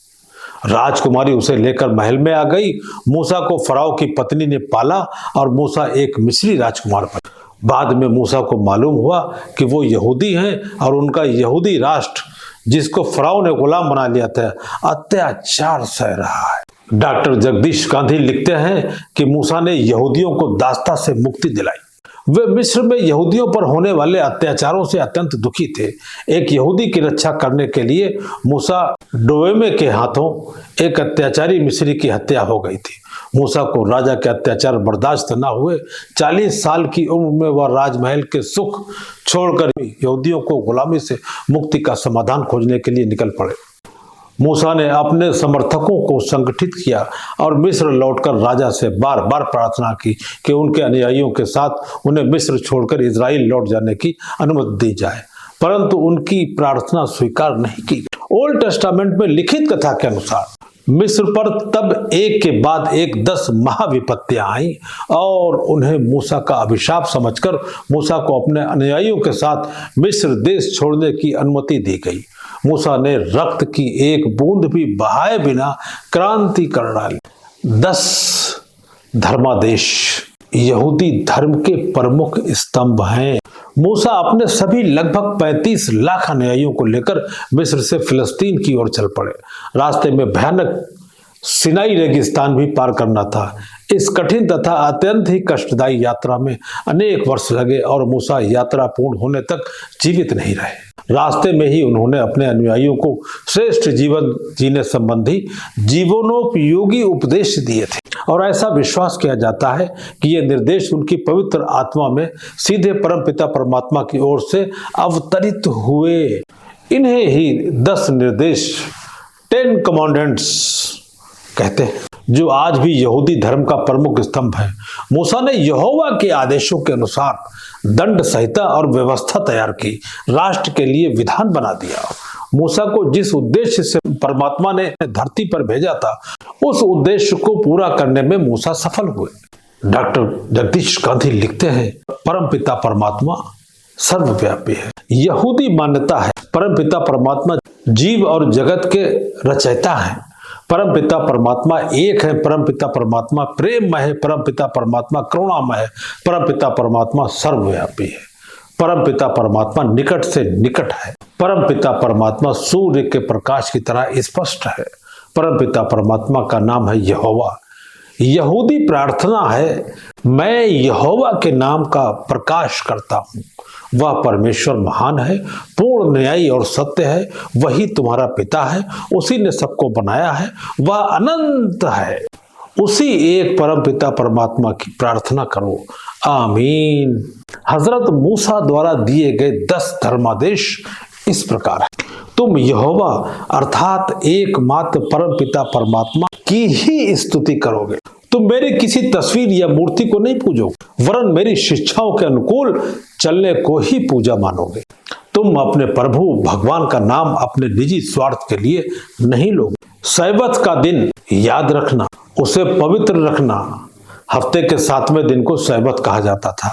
राजकुमारी उसे लेकर महल में आ गई। मूसा को फराओ की पत्नी ने पाला और मूसा एक मिस्री राजकुमार बना। बाद में मूसा को मालूम हुआ कि वो यहूदी हैं और उनका यहूदी राष्ट्र, जिसको फराओ ने गुलाम बना लिया था, अत्याचार सह रहा है। डॉक्टर जगदीश गांधी लिखते हैं कि मूसा ने यहूदियों को दास्ता से मुक्ति दिलाई। वे मिस्र में यहूदियों पर होने वाले अत्याचारों से अत्यंत दुखी थे। एक यहूदी की रक्षा करने के लिए मूसा डोवेमे के हाथों एक अत्याचारी मिस्री की हत्या हो गई थी। मूसा को राजा के अत्याचार बर्दाश्त न हुए। 40 साल की उम्र में वह राजमहल के सुख छोड़कर यहूदियों को गुलामी से मुक्ति का समाधान खोजने के लिए निकल पड़े। मूसा ने अपने समर्थकों को संगठित किया और मिस्र लौटकर राजा से बार बार प्रार्थना की कि उनके अनुयायियों के साथ उन्हें मिस्र छोड़कर इजराइल लौट जाने की अनुमति दी जाए, परंतु उनकी प्रार्थना स्वीकार नहीं की गई। ओल्ड टेस्टामेंट में लिखित कथा के अनुसार मिस्र पर तब एक के बाद एक 10 महाविपत्तियां आईं और उन्हें मूसा का अभिशाप समझकर मूसा को अपने अनुयायियों के साथ मिस्र देश छोड़ने की अनुमति दी गई। मूसा ने रक्त की एक बूंद भी बहाए बिना क्रांति कर डाली। 10 धर्मादेश यहूदी धर्म के प्रमुख स्तंभ हैं। मूसा अपने सभी लगभग 35 लाख अनुयायियों को लेकर मिस्र से फिलिस्तीन की ओर चल पड़े। रास्ते में भयानक सिनाई रेगिस्तान भी पार करना था। इस कठिन तथा अत्यंत ही कष्टदायी यात्रा में अनेक वर्ष लगे और मूसा यात्रा पूर्ण होने तक जीवित नहीं रहे। रास्ते में ही उन्होंने अपने अनुयायियों को श्रेष्ठ जीवन जीने संबंधी जीवनोपयोगी उपदेश दिए थे और ऐसा विश्वास किया जाता है कि ये निर्देश उनकी पवित्र आत्मा में सीधे परमपिता परमात्मा की ओर से अवतरित हुए। इन्हें ही 10 निर्देश 10 कमांडेंट्स कहते हैं, जो आज भी यहूदी धर्म का प्रमुख स्तंभ है। मूसा ने यहोवा के आदेशों के अनुसार दंड संहिता और व्यवस्था तैयार की, राष्ट्र के लिए विधान बना दिया। मूसा को जिस उद्देश्य से परमात्मा ने धरती पर भेजा था, उस उद्देश्य को पूरा करने में मूसा सफल हुए। डॉक्टर जगदीश गांधी लिखते हैं, परमपिता परमात्मा सर्वव्यापी है। यहूदी मान्यता है परमपिता परमात्मा जीव और जगत के रचयिता हैं। परमपिता परमात्मा एक है। परमपिता परमात्मा प्रेममय है। परमपिता परमात्मा करुणामय है। परमपिता परमात्मा सर्वव्यापी है। परमपिता परमात्मा निकट से निकट है। परमपिता परमात्मा सूर्य के प्रकाश की तरह स्पष्ट है। परमपिता परमात्मा का नाम है यहोवा। यहूदी प्रार्थना है, मैं यहोवा के नाम का प्रकाश करता हूँ। वह परमेश्वर महान है, पूर्ण न्यायी और सत्य है। वही तुम्हारा पिता है, उसी ने सबको बनाया है, वह अनंत है। उसी एक परम पिता परमात्मा की प्रार्थना करो, आमीन। हजरत मूसा द्वारा दिए गए 10 धर्मादेश इस प्रकार है। तुम यहोवा अर्थात एकमात्र परम पिता परमात्मा की ही स्तुति करोगे। तुम मेरी किसी तस्वीर या मूर्ति को नहीं पूजोगे, वरन मेरी शिक्षाओं के अनुकूल चलने को ही पूजा मानोगे। तुम अपने प्रभु भगवान का नाम अपने निजी स्वार्थ के लिए नहीं लोगे। सैबत का दिन याद रखना, उसे पवित्र रखना। हफ्ते के 7वें दिन को सैबत कहा जाता था,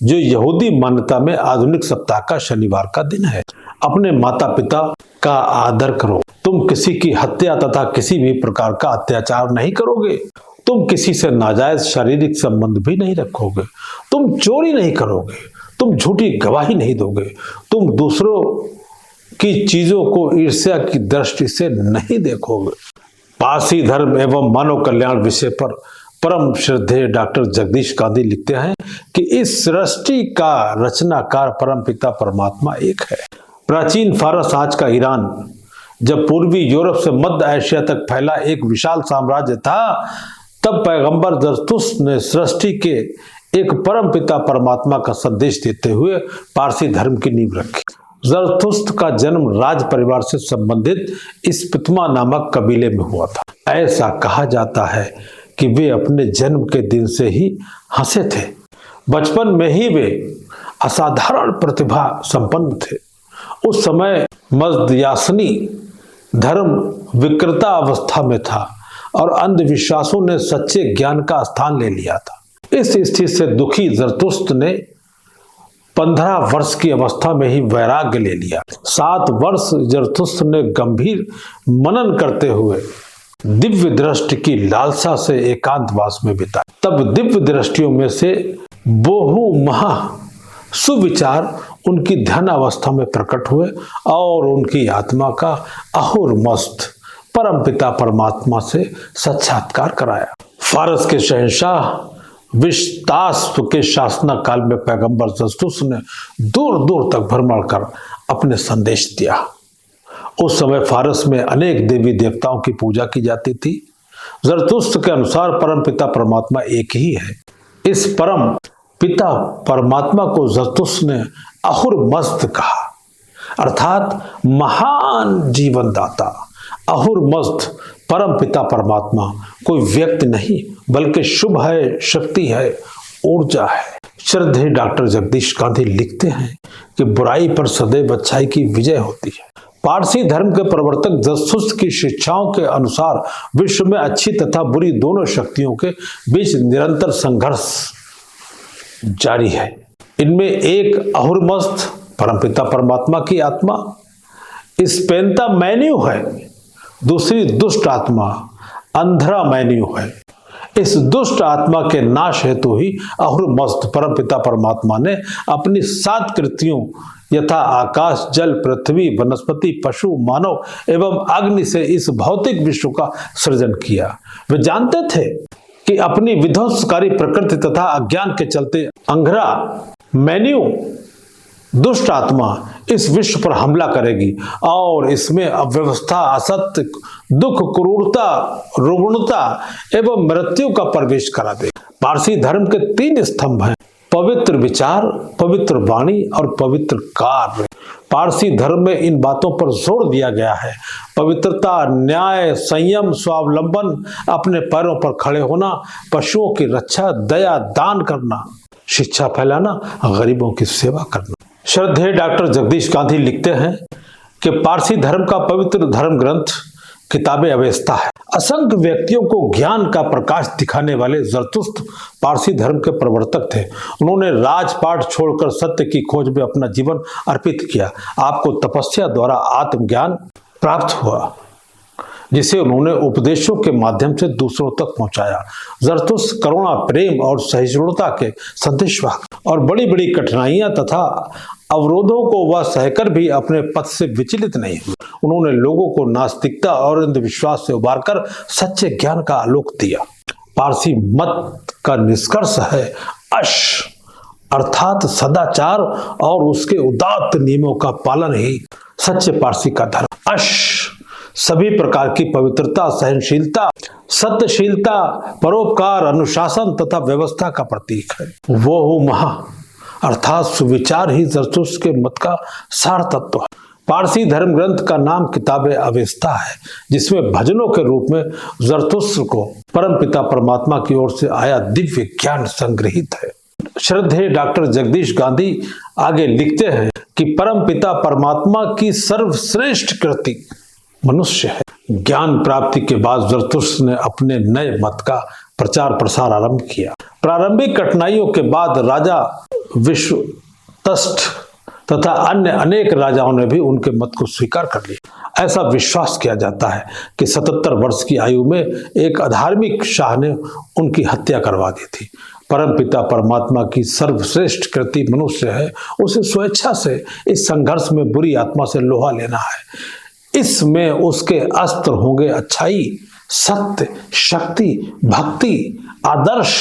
जो यहूदी मान्यता में आधुनिक सप्ताह का शनिवार का दिन है। अपने माता पिता का आदर करो। तुम किसी की हत्या तथा किसी भी प्रकार का अत्याचार नहीं करोगे। तुम किसी से नाजायज शारीरिक संबंध भी नहीं रखोगे। तुम चोरी नहीं करोगे। तुम झूठी गवाही नहीं दोगे। तुम दूसरों की चीजों को ईर्ष्या की दृष्टि से नहीं देखोगे। पारसी धर्म एवं मानव कल्याण विषय पर परम श्रद्धेय डॉक्टर जगदीश गांधी लिखते हैं कि इस सृष्टि का रचनाकार परम पिता परमात्मा एक है। प्राचीन फारस, आज का ईरान, जब पूर्वी यूरोप से मध्य एशिया तक फैला एक विशाल साम्राज्य था, तब पैगंबर जरतुस्त ने सृष्टि के एक परम पिता परमात्मा का संदेश देते हुए पारसी धर्म की नींव रखी। जरतुस्त का जन्म राज परिवार से संबंधित स्पितमा नामक कबीले में हुआ था। ऐसा कहा जाता है कि वे अपने जन्म के दिन से ही हंसे थे। बचपन में ही वे असाधारण प्रतिभा संपन्न थे। उस समय मजदयासनी धर्म विकृता अवस्था में था और अंधविश्वासों ने सच्चे ज्ञान का स्थान ले लिया था। इस स्थिति से दुखी जरतुस्त ने 15 वर्ष की अवस्था में ही वैराग्य ले लिया। 7 वर्ष जरतुस्त ने गंभीर मनन करते हुए दिव्य दृष्टि की लालसा से एकांतवास में बिताया। तब दिव्य दृष्टियों में से बहु महा सुविचार उनकी ध्यान अवस्था में प्रकट हुए और उनकी आत्मा का अहुर मस्त परम पिता परमात्मा से साक्षात्कार कराया। फारस के शहंशाह विश्तास्प के शासन काल में पैगंबर जरतुस्त ने दूर दूर तक भ्रमण कर अपने संदेश दिया। उस समय फारस में अनेक देवी देवताओं की पूजा की जाती थी। जरतुस्त के अनुसार परम पिता परमात्मा एक ही है। इस परम पिता परमात्मा को जरतुस्त ने अहुर मस्त कहा, अर्थात महान जीवन दाता, अहुरमस्त परम पिता परमात्मा कोई व्यक्ति नहीं बल्कि शुभ है, शक्ति है, ऊर्जा है। श्रद्धेय डॉक्टर जगदीश गांधी लिखते हैं कि बुराई पर सदैव अच्छाई की विजय होती है। पारसी धर्म के प्रवर्तक जरथुस्त्र की शिक्षाओं के अनुसार विश्व में अच्छी तथा बुरी दोनों शक्तियों के बीच निरंतर संघर्ष जारी है। इनमें एक अहुरमस्त परमपिता परमात्मा की आत्मा स्पेंता मैन्यू है, दूसरी दुष्ट आत्मा अंधरा मैन्यू है। इस दुष्ट आत्मा के नाश हेतु ही अहुरमस्त परमपिता परमात्मा ने अपनी 7 कृतियों यथा आकाश, जल, पृथ्वी, वनस्पति, पशु, मानव एवं अग्नि से इस भौतिक विश्व का सृजन किया। वे जानते थे कि अपनी विध्वंसकारी प्रकृति तथा अज्ञान के चलते अंधरा मैन्यू दुष्ट आत्मा इस विश्व पर हमला करेगी और इसमें अव्यवस्था, असत्य, दुख, क्रूरता, रुग्णता एवं मृत्यु का प्रवेश करा देगी। पारसी धर्म के 3 स्तंभ हैं, पवित्र विचार, पवित्र वाणी और पवित्र कार्य। पारसी धर्म में इन बातों पर जोर दिया गया है। पवित्रता, न्याय, संयम, स्वावलंबन, अपने पैरों पर खड़े होना, पशुओं की रक्षा, दया, दान करना, शिक्षा फैलाना, गरीबों की सेवा करना। श्रद्धेय डॉक्टर जगदीश गांधी लिखते हैं कि पारसी धर्म का पवित्र धर्म ग्रंथ किताबे अवेस्ता है। असंख्य व्यक्तियों को ज्ञान का प्रकाश दिखाने वाले जरथुस्त्र पारसी धर्म के प्रवर्तक थे। उन्होंने राजपाट छोड़कर सत्य की खोज में अपना जीवन अर्पित किया। आपको तपस्या द्वारा आत्मज्ञान प्राप्त हुआ जिसे उन्होंने उपदेशों के माध्यम से दूसरों तक पहुंचाया। जरथुस्त्र करुणा, प्रेम और सहिष्णुता के संदेशवाहक और बड़ी बड़ी कठिनाइयां तथा अवरोधों को वह सहकर भी अपने पथ से विचलित नहीं हुए। उन्होंने लोगों को नास्तिकता और अंधविश्वास से उबारकर सच्चे ज्ञान का आलोक दिया। पारसी मत का निष्कर्ष है अश अर्थात सदाचार और उसके उदात्त नियमों का पालन ही सच्चे पारसी का धर्म। अश सभी प्रकार की पवित्रता, सहनशीलता, सत्यशीलता, परोपकार, अनुशासन तथा व्यवस्था का प्रतीक है। वो महा अर्थात सुविचार ही जरथुस्त्र के मत का सार तत्व है। पारसी धर्म ग्रंथ का नाम किताबे अवेस्ता है, जिसमें भजनों के रूप में जरथुस्त्र को परमपिता परमात्मा की ओर से आया दिव्य ज्ञान संग्रहित है। श्रद्धेय डॉक्टर जगदीश गांधी आगे लिखते हैं कि परमपिता परमात्मा की सर्वश्रेष्ठ कृति मनुष्य है। ज्ञान प्राप्ति के बाद जरथुस्त्र ने अपने नए मत का प्रचार प्रसार आरंभ किया। प्रारंभिक कठिनाइयों के बाद राजा विश्वतस्ट तथा अन्य अनेक राजाओं ने भी उनके मत को स्वीकार कर लिया। ऐसा विश्वास किया जाता है कि 77 वर्ष की आयु में एक अधार्मिक शाह ने उनकी हत्या करवा दी थी। परमपिता परमात्मा की सर्वश्रेष्ठ कृति मनुष्य है। उसे स्वेच्छा से इस संघर्ष में बुरी आत्मा से लोहा लेना है। इसमें उसके अस्त्र होंगे अच्छाई, सत्य, शक्ति, भक्ति, आदर्श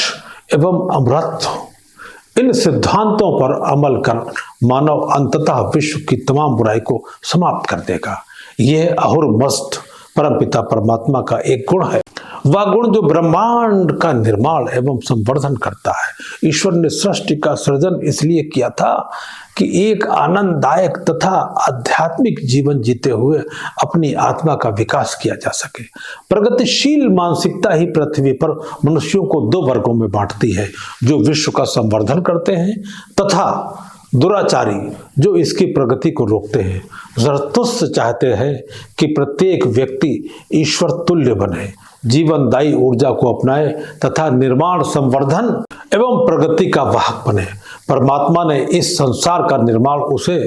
एवं अमरत्व। इन सिद्धांतों पर अमल कर मानव अंततः विश्व की तमाम बुराई को समाप्त कर देगा। यह अहुरमस्त परमपिता परमात्मा का एक गुण है, वह गुण जो ब्रह्मांड का निर्माण एवं संवर्धन करता है। ईश्वर ने सृष्टि का सृजन इसलिए किया था कि एक आनंददायक तथा आध्यात्मिक जीवन जीते हुए अपनी आत्मा का विकास किया जा सके। प्रगतिशील मानसिकता ही पृथ्वी पर मनुष्यों को 2 वर्गों में बांटती है, जो विश्व का संवर्धन करते हैं तथा दुराचारी जो इसकी प्रगति को रोकते हैं। जरथुस्त्र चाहते हैं कि प्रत्येक व्यक्ति ईश्वर तुल्य बने, जीवनदायी ऊर्जा को अपनाए तथा निर्माण, संवर्धन एवं प्रगति का वाहक बने। परमात्मा ने इस संसार का निर्माण उसे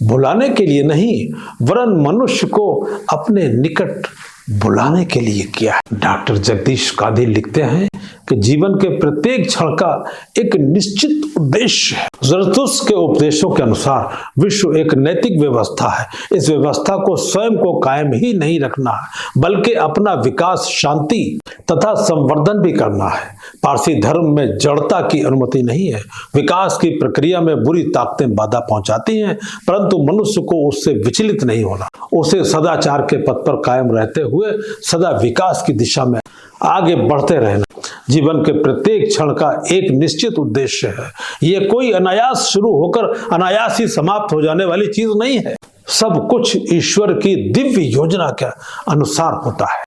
भुलाने के लिए नहीं वरन मनुष्य को अपने निकट बुलाने के लिए किया है। डॉक्टर जगदीश गांधी लिखते हैं कि जीवन के प्रत्येक क्षण का एक निश्चित उद्देश्य है। जरथुस्त्र के उपदेशों के अनुसार विश्व एक नैतिक व्यवस्था है। इस व्यवस्था को स्वयं को कायम ही नहीं रखना है बल्कि अपना विकास, शांति तथा संवर्धन भी करना है। पारसी धर्म में जड़ता की अनुमति नहीं है। विकास की प्रक्रिया में बुरी ताकतें बाधा पहुंचाती हैं, परंतु मनुष्य को उससे विचलित नहीं होना। उसे सदाचार के पथ पर कायम रहते हुए सदा विकास की दिशा में आगे बढ़ते रहना। जीवन के प्रत्येक क्षण का एक निश्चित उद्देश्य है। यह कोई अनायास शुरू होकर अनायास ही समाप्त हो जाने वाली चीज नहीं है। सब कुछ ईश्वर की दिव्य योजना के अनुसार होता है।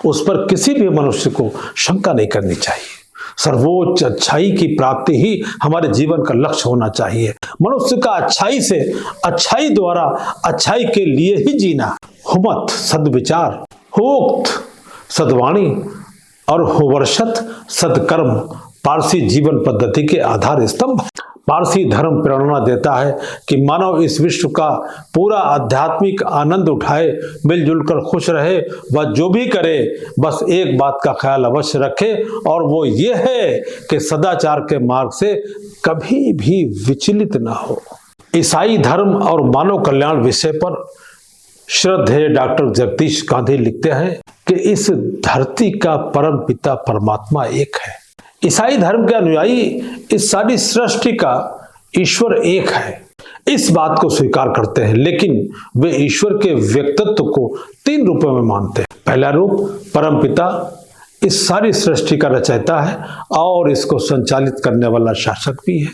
उस पर किसी भी मनुष्य को शंका नहीं करनी चाहिए। सर्वोच्च अच्छाई की प्राप्ति ही हमारे जीवन का लक्ष्य होना चाहिए। मनुष्य का अच्छाई से, अच्छाई द्वारा, अच्छाई के लिए ही जीना। हुमत सद्विचार, होक्त सद्वाणी और होवर्षत सद्कर्म पारसी जीवन पद्धति के आधार स्तंभ। पारसी धर्म प्रेरणा देता है कि मानव इस विश्व का पूरा आध्यात्मिक आनंद उठाए, मिलजुल कर खुश रहे, वह जो भी करे बस एक बात का ख्याल अवश्य रखे, और वो ये है कि सदाचार के मार्ग से कभी भी विचलित ना हो। ईसाई धर्म और मानव कल्याण विषय पर श्रद्धेय डॉक्टर जगदीश गांधी लिखते हैं कि इस धरती का परम पिता परमात्मा एक है। ईसाई धर्म के अनुयायी इस सारी सृष्टि का ईश्वर एक है, इस बात को स्वीकार करते हैं, लेकिन वे ईश्वर के व्यक्तित्व को 3 रूपों में मानते हैं। पहला रूप परमपिता इस सारी सृष्टि का रचयिता है और इसको संचालित करने वाला शासक भी है।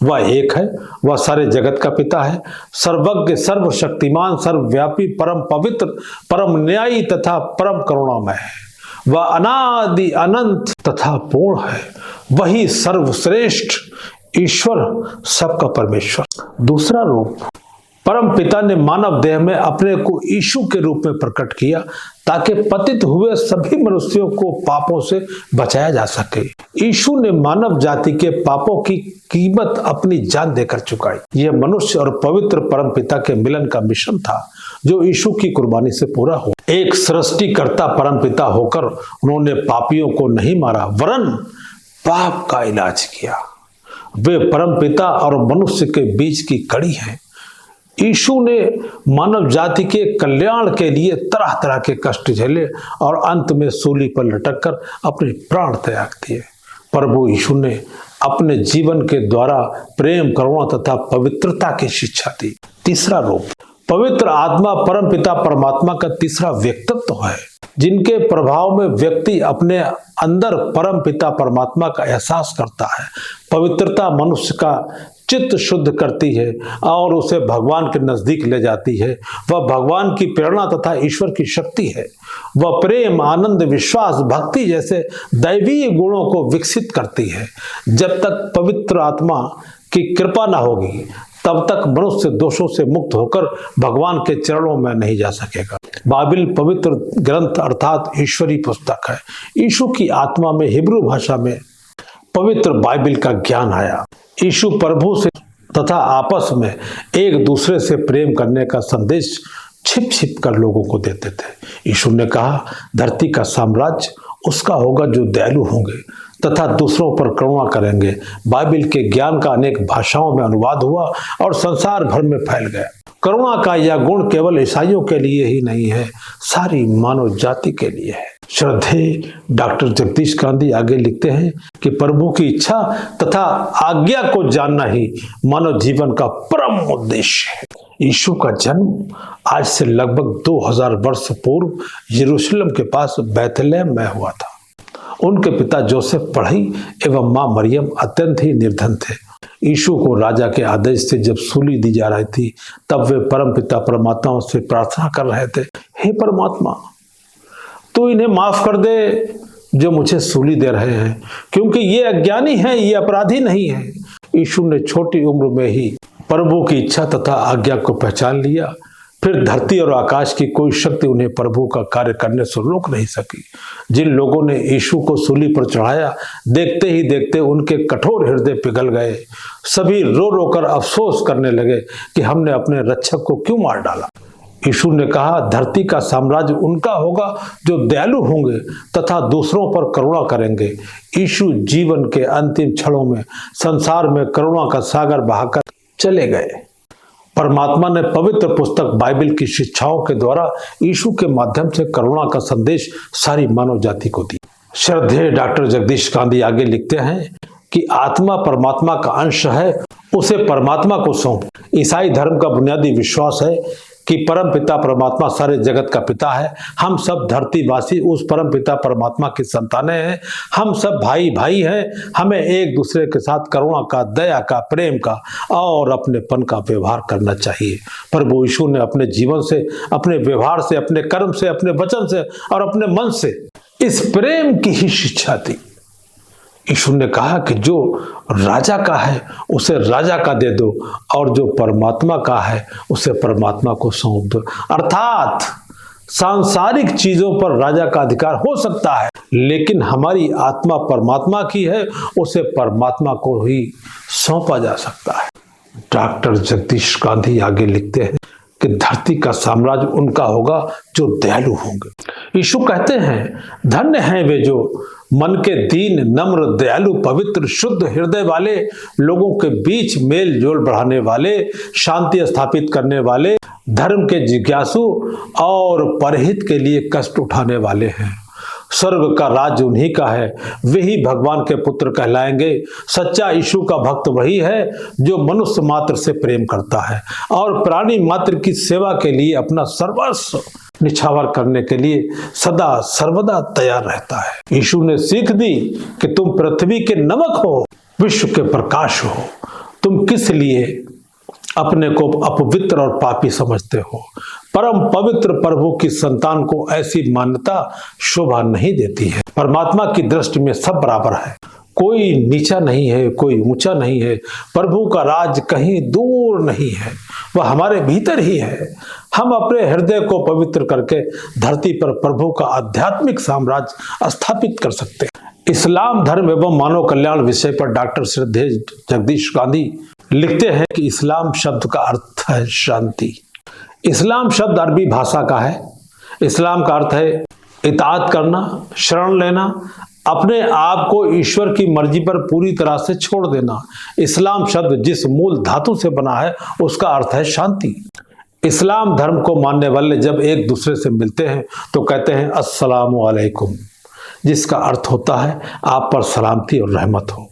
वह एक है, वह सारे जगत का पिता है, सर्वज्ञ, सर्वशक्तिमान, सर्वव्यापी, परम पवित्र, परम न्यायी तथा परम करुणामय है। वह अनादि अनंत तथा पूर्ण है। वही सर्वश्रेष्ठ ईश्वर, सबका परमेश्वर। दूसरा रूप परम पिता ने मानव देह में अपने को यीशु के रूप में प्रकट किया ताकि पतित हुए सभी मनुष्यों को पापों से बचाया जा सके। यीशु ने मानव जाति के पापों की कीमत अपनी जान देकर चुकाई। यह मनुष्य और पवित्र परम पिता के मिलन का मिशन था जो यीशु की कुर्बानी से पूरा हो। एक सृष्टिकर्ता परम पिता होकर उन्होंने पापियों को नहीं मारा, वरन पाप का इलाज किया। वे परम पिता और मनुष्य के बीच की कड़ी है। यीशु ने मानव जाति के कल्याण के लिए तरह तरह के कष्ट झेले और अंत में सूली पर लटककर अपने प्राण त्याग दिए। प्रभु यीशु ने अपने जीवन के द्वारा प्रेम, करुणा तथा पवित्रता की शिक्षा दी। तीसरा रूप पवित्र आत्मा परम पिता परमात्मा का तीसरा व्यक्तित्व है, जिनके प्रभाव में व्यक्ति अपने अंदर परम पिता परमात्मा का एहसास करता है। पवित्रता मनुष्य का चित्त शुद्ध करती है और उसे भगवान के नजदीक ले जाती है। वह भगवान की प्रेरणा तथा ईश्वर की शक्ति है। वह प्रेम, आनंद, विश्वास, भक्ति जैसे दैवीय गुणों को विकसित करती है। जब तक पवित्र आत्मा की कृपा न होगी तब तक मनुष्य दोषों से मुक्त होकर भगवान के चरणों में नहीं जा सकेगा। बाइबिल पवित्र ग्रंथ अर्थात ईश्वरी पुस्तक है। यीशु की आत्मा में हिब्रू भाषा में पवित्र बाइबिल का ज्ञान आया। यीशु प्रभु से तथा आपस में एक दूसरे से प्रेम करने का संदेश छिप छिप कर लोगों को देते थे। यीशु ने कहा, धरती का साम्राज्य उसका होगा जो दयालु होंगे तथा दूसरों पर करुणा करेंगे। बाइबिल के ज्ञान का अनेक भाषाओं में अनुवाद हुआ और संसार भर में फैल गया। करुणा का यह गुण केवल ईसाइयों के लिए ही नहीं है, सारी मानव जाति के लिए है। श्रद्धेय डॉक्टर जगदीश गांधी आगे लिखते हैं कि प्रभु की इच्छा तथा आज्ञा को जानना ही मानव जीवन का परम उद्देश्य है। यीशु का जन्म आज से लगभग 2000 वर्ष पूर्व यरूशलेम के पास बैतलहम में हुआ था। उनके पिता जोसेफ पढ़ई एवं मां मरियम अत्यंत ही निर्धन थे। यीशु को राजा के आदेश से जब सूली दी जा रही थी तब वे परम पिता परमात्मा से प्रार्थना कर रहे थे, हे परमात्मा, तू इन्हें माफ कर दे जो मुझे सूली दे रहे हैं, क्योंकि ये अज्ञानी हैं, ये अपराधी नहीं है। यीशु ने छोटी उम्र में ही प्रभु की इच्छा तथा आज्ञा को पहचान लिया। फिर धरती और आकाश की कोई शक्ति उन्हें प्रभु का कार्य करने से रोक नहीं सकी। जिन लोगों ने यीशु को सूली पर चढ़ाया, देखते ही देखते उनके कठोर हृदय पिघल गए। सभी रो रो कर अफसोस करने लगे कि हमने अपने रक्षक को क्यों मार डाला। यीशु ने कहा, धरती का साम्राज्य उनका होगा जो दयालु होंगे तथा दूसरों पर करुणा करेंगे। यीशु जीवन के अंतिम क्षणों में संसार में करुणा का सागर बहाकर चले गए। परमात्मा ने पवित्र पुस्तक बाइबिल की शिक्षाओं के द्वारा यीशु के माध्यम से करुणा का संदेश सारी मानव जाति को दिया। श्रद्धेय डॉक्टर जगदीश गांधी आगे लिखते हैं कि आत्मा परमात्मा का अंश है, उसे परमात्मा को सौंप। ईसाई धर्म का बुनियादी विश्वास है कि परम पिता परमात्मा सारे जगत का पिता है। हम सब धरतीवासी उस परम पिता परमात्मा की संतानें हैं। हम सब भाई भाई हैं। हमें एक दूसरे के साथ करुणा का, दया का, प्रेम का और अपनेपन का व्यवहार करना चाहिए। प्रभु यीशु ने अपने जीवन से, अपने व्यवहार से, अपने कर्म से, अपने वचन से और अपने मन से इस प्रेम की ही शिक्षा दी। यीशु ने कहा कि जो राजा का है उसे राजा का दे दो और जो परमात्मा का है उसे परमात्मा को सौंप दो। अर्थात सांसारिक चीजों पर राजा का अधिकार हो सकता है, लेकिन हमारी आत्मा परमात्मा की है, उसे परमात्मा को ही सौंपा जा सकता है। डॉक्टर जगदीश गांधी आगे लिखते हैं कि धरती का साम्राज्य उनका होगा जो दयालु होंगे। यीशु कहते हैं, धन्य हैं वे जो मन के दीन, नम्र, दयालु, पवित्र, शुद्ध हृदय वाले, लोगों के बीच मेल जोल बढ़ाने वाले, शांति स्थापित करने वाले, धर्म के जिज्ञासु और परहित के लिए कष्ट उठाने वाले हैं। स्वर्ग का राज्य उन्हीं का है, वे ही भगवान के पुत्र कहलाएंगे। सच्चा यीशु का भक्त वही है जो मनुष्य मात्र से प्रेम करता है और प्राणी मात्र की सेवा के लिए अपना सर्वस्व निछावर करने के लिए सदा सर्वदा तैयार रहता है। यीशु ने सीख दी कि तुम पृथ्वी के नमक हो, विश्व के प्रकाश हो। तुम किस लिए अपने को अपवित्र और पापी समझते हो? परम पवित्र प्रभु की संतान को ऐसी मान्यता शोभा नहीं देती है। परमात्मा की दृष्टि में सब बराबर है, कोई नीचा नहीं है, कोई ऊंचा नहीं है। प्रभु का राज कहीं दूर नहीं है, वह हमारे भीतर ही है। हम अपने हृदय को पवित्र करके धरती पर प्रभु का आध्यात्मिक साम्राज्य स्थापित कर सकते हैं। इस्लाम धर्म एवं मानव कल्याण विषय पर डॉक्टर श्रद्धेय जगदीश गांधी लिखते हैं कि इस्लाम शब्द का अर्थ है शांति। इस्लाम शब्द अरबी भाषा का है। इस्लाम का अर्थ है इताअत करना, शरण लेना, अपने आप को ईश्वर की मर्जी पर पूरी तरह से छोड़ देना। इस्लाम शब्द जिस मूल धातु से बना है उसका अर्थ है शांति। इस्लाम धर्म को मानने वाले जब एक दूसरे से मिलते हैं तो कहते हैं अस्सलामु अलैकुम, जिसका अर्थ होता है आप पर सलामती और रहमत हो,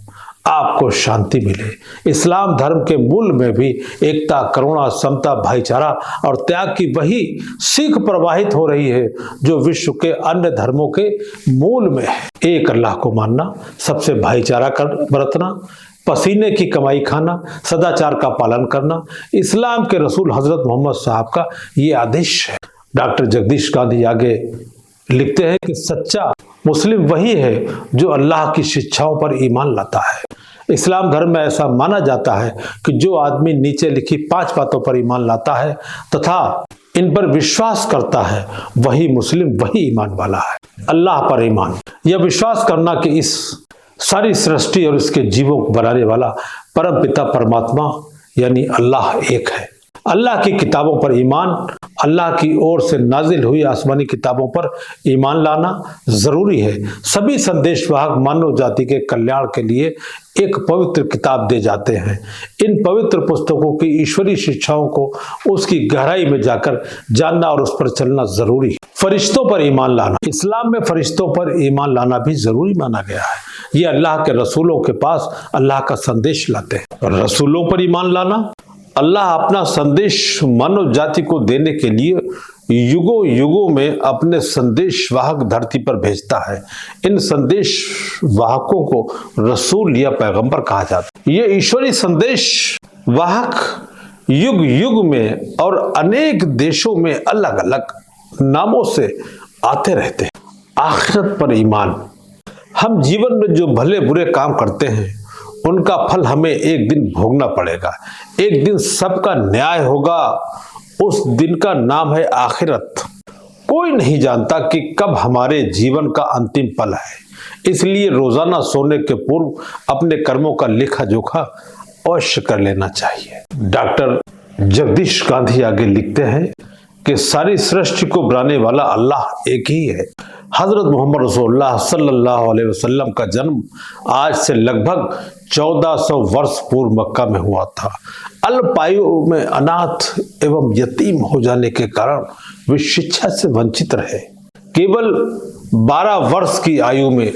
आपको शांति मिले। इस्लाम धर्म के मूल में भी एकता, करुणा, समता, भाईचारा और त्याग की वही सीख प्रवाहित हो रही है जो विश्व के अन्य धर्मों के मूल में है। एक अल्लाह को मानना, सबसे भाईचारा बरतना, पसीने की कमाई खाना, सदाचार का पालन करना इस्लाम के रसूल हजरत मोहम्मद साहब का ये आदेश है। डॉक्टर जगदीश गांधी आगे लिखते हैं कि सच्चा मुस्लिम वही है जो अल्लाह की शिक्षाओं पर ईमान लाता है। इस्लाम धर्म में ऐसा माना जाता है कि जो आदमी नीचे लिखी 5 बातों पर ईमान लाता है तथा इन पर विश्वास करता है वही मुस्लिम, वही ईमान वाला है। अल्लाह पर ईमान, यह विश्वास करना कि इस सारी सृष्टि और इसके जीवों को बनाने वाला परम पिता परमात्मा यानी अल्लाह एक है। अल्लाह की किताबों पर ईमान, अल्लाह की ओर से नाजिल हुई आसमानी किताबों पर ईमान लाना जरूरी है। सभी संदेशवाहक मानव जाति के कल्याण के लिए एक पवित्र किताब दे जाते हैं। इन पवित्र पुस्तकों की ईश्वरीय शिक्षाओं को उसकी गहराई में जाकर जानना और उस पर चलना जरूरी है। फरिश्तों पर ईमान लाना, इस्लाम में फरिश्तों पर ईमान लाना भी जरूरी माना गया है। ये अल्लाह के रसूलों के पास अल्लाह का संदेश लाते हैं। रसूलों पर ईमान लाना, अल्लाह अपना संदेश मानव जाति को देने के लिए युगों युगों में अपने संदेश वाहक धरती पर भेजता है। इन संदेश वाहकों को रसूल या पैगंबर कहा जाता है। ये ईश्वरीय संदेश वाहक युग युग में और अनेक देशों में अलग अलग नामों से आते रहते हैं। आखिरत पर ईमान, हम जीवन में जो भले बुरे काम करते हैं उनका फल हमें एक दिन भोगना पड़ेगा। एक दिन सबका न्याय होगा। उस दिन का नाम है आखिरत। कोई नहीं जानता कि कब हमारे जीवन का अंतिम पल है, इसलिए रोजाना सोने के पूर्व अपने कर्मों का लेखा जोखा अवश्य कर लेना चाहिए। डॉक्टर जगदीश गांधी आगे लिखते हैं कि सारी सृष्टि को बनाने वाला अल्लाह एक ही है। हजरत मोहम्मद रसूलुल्लाह सल्लल्लाहु अलैहि वसल्लम का जन्म आज से लगभग 1400 वर्ष पूर्व मक्का में हुआ था। अल्पायु में अनाथ एवं यतीम हो जाने के कारण वे शिक्षा से वंचित रहे। केवल 12 वर्ष की आयु में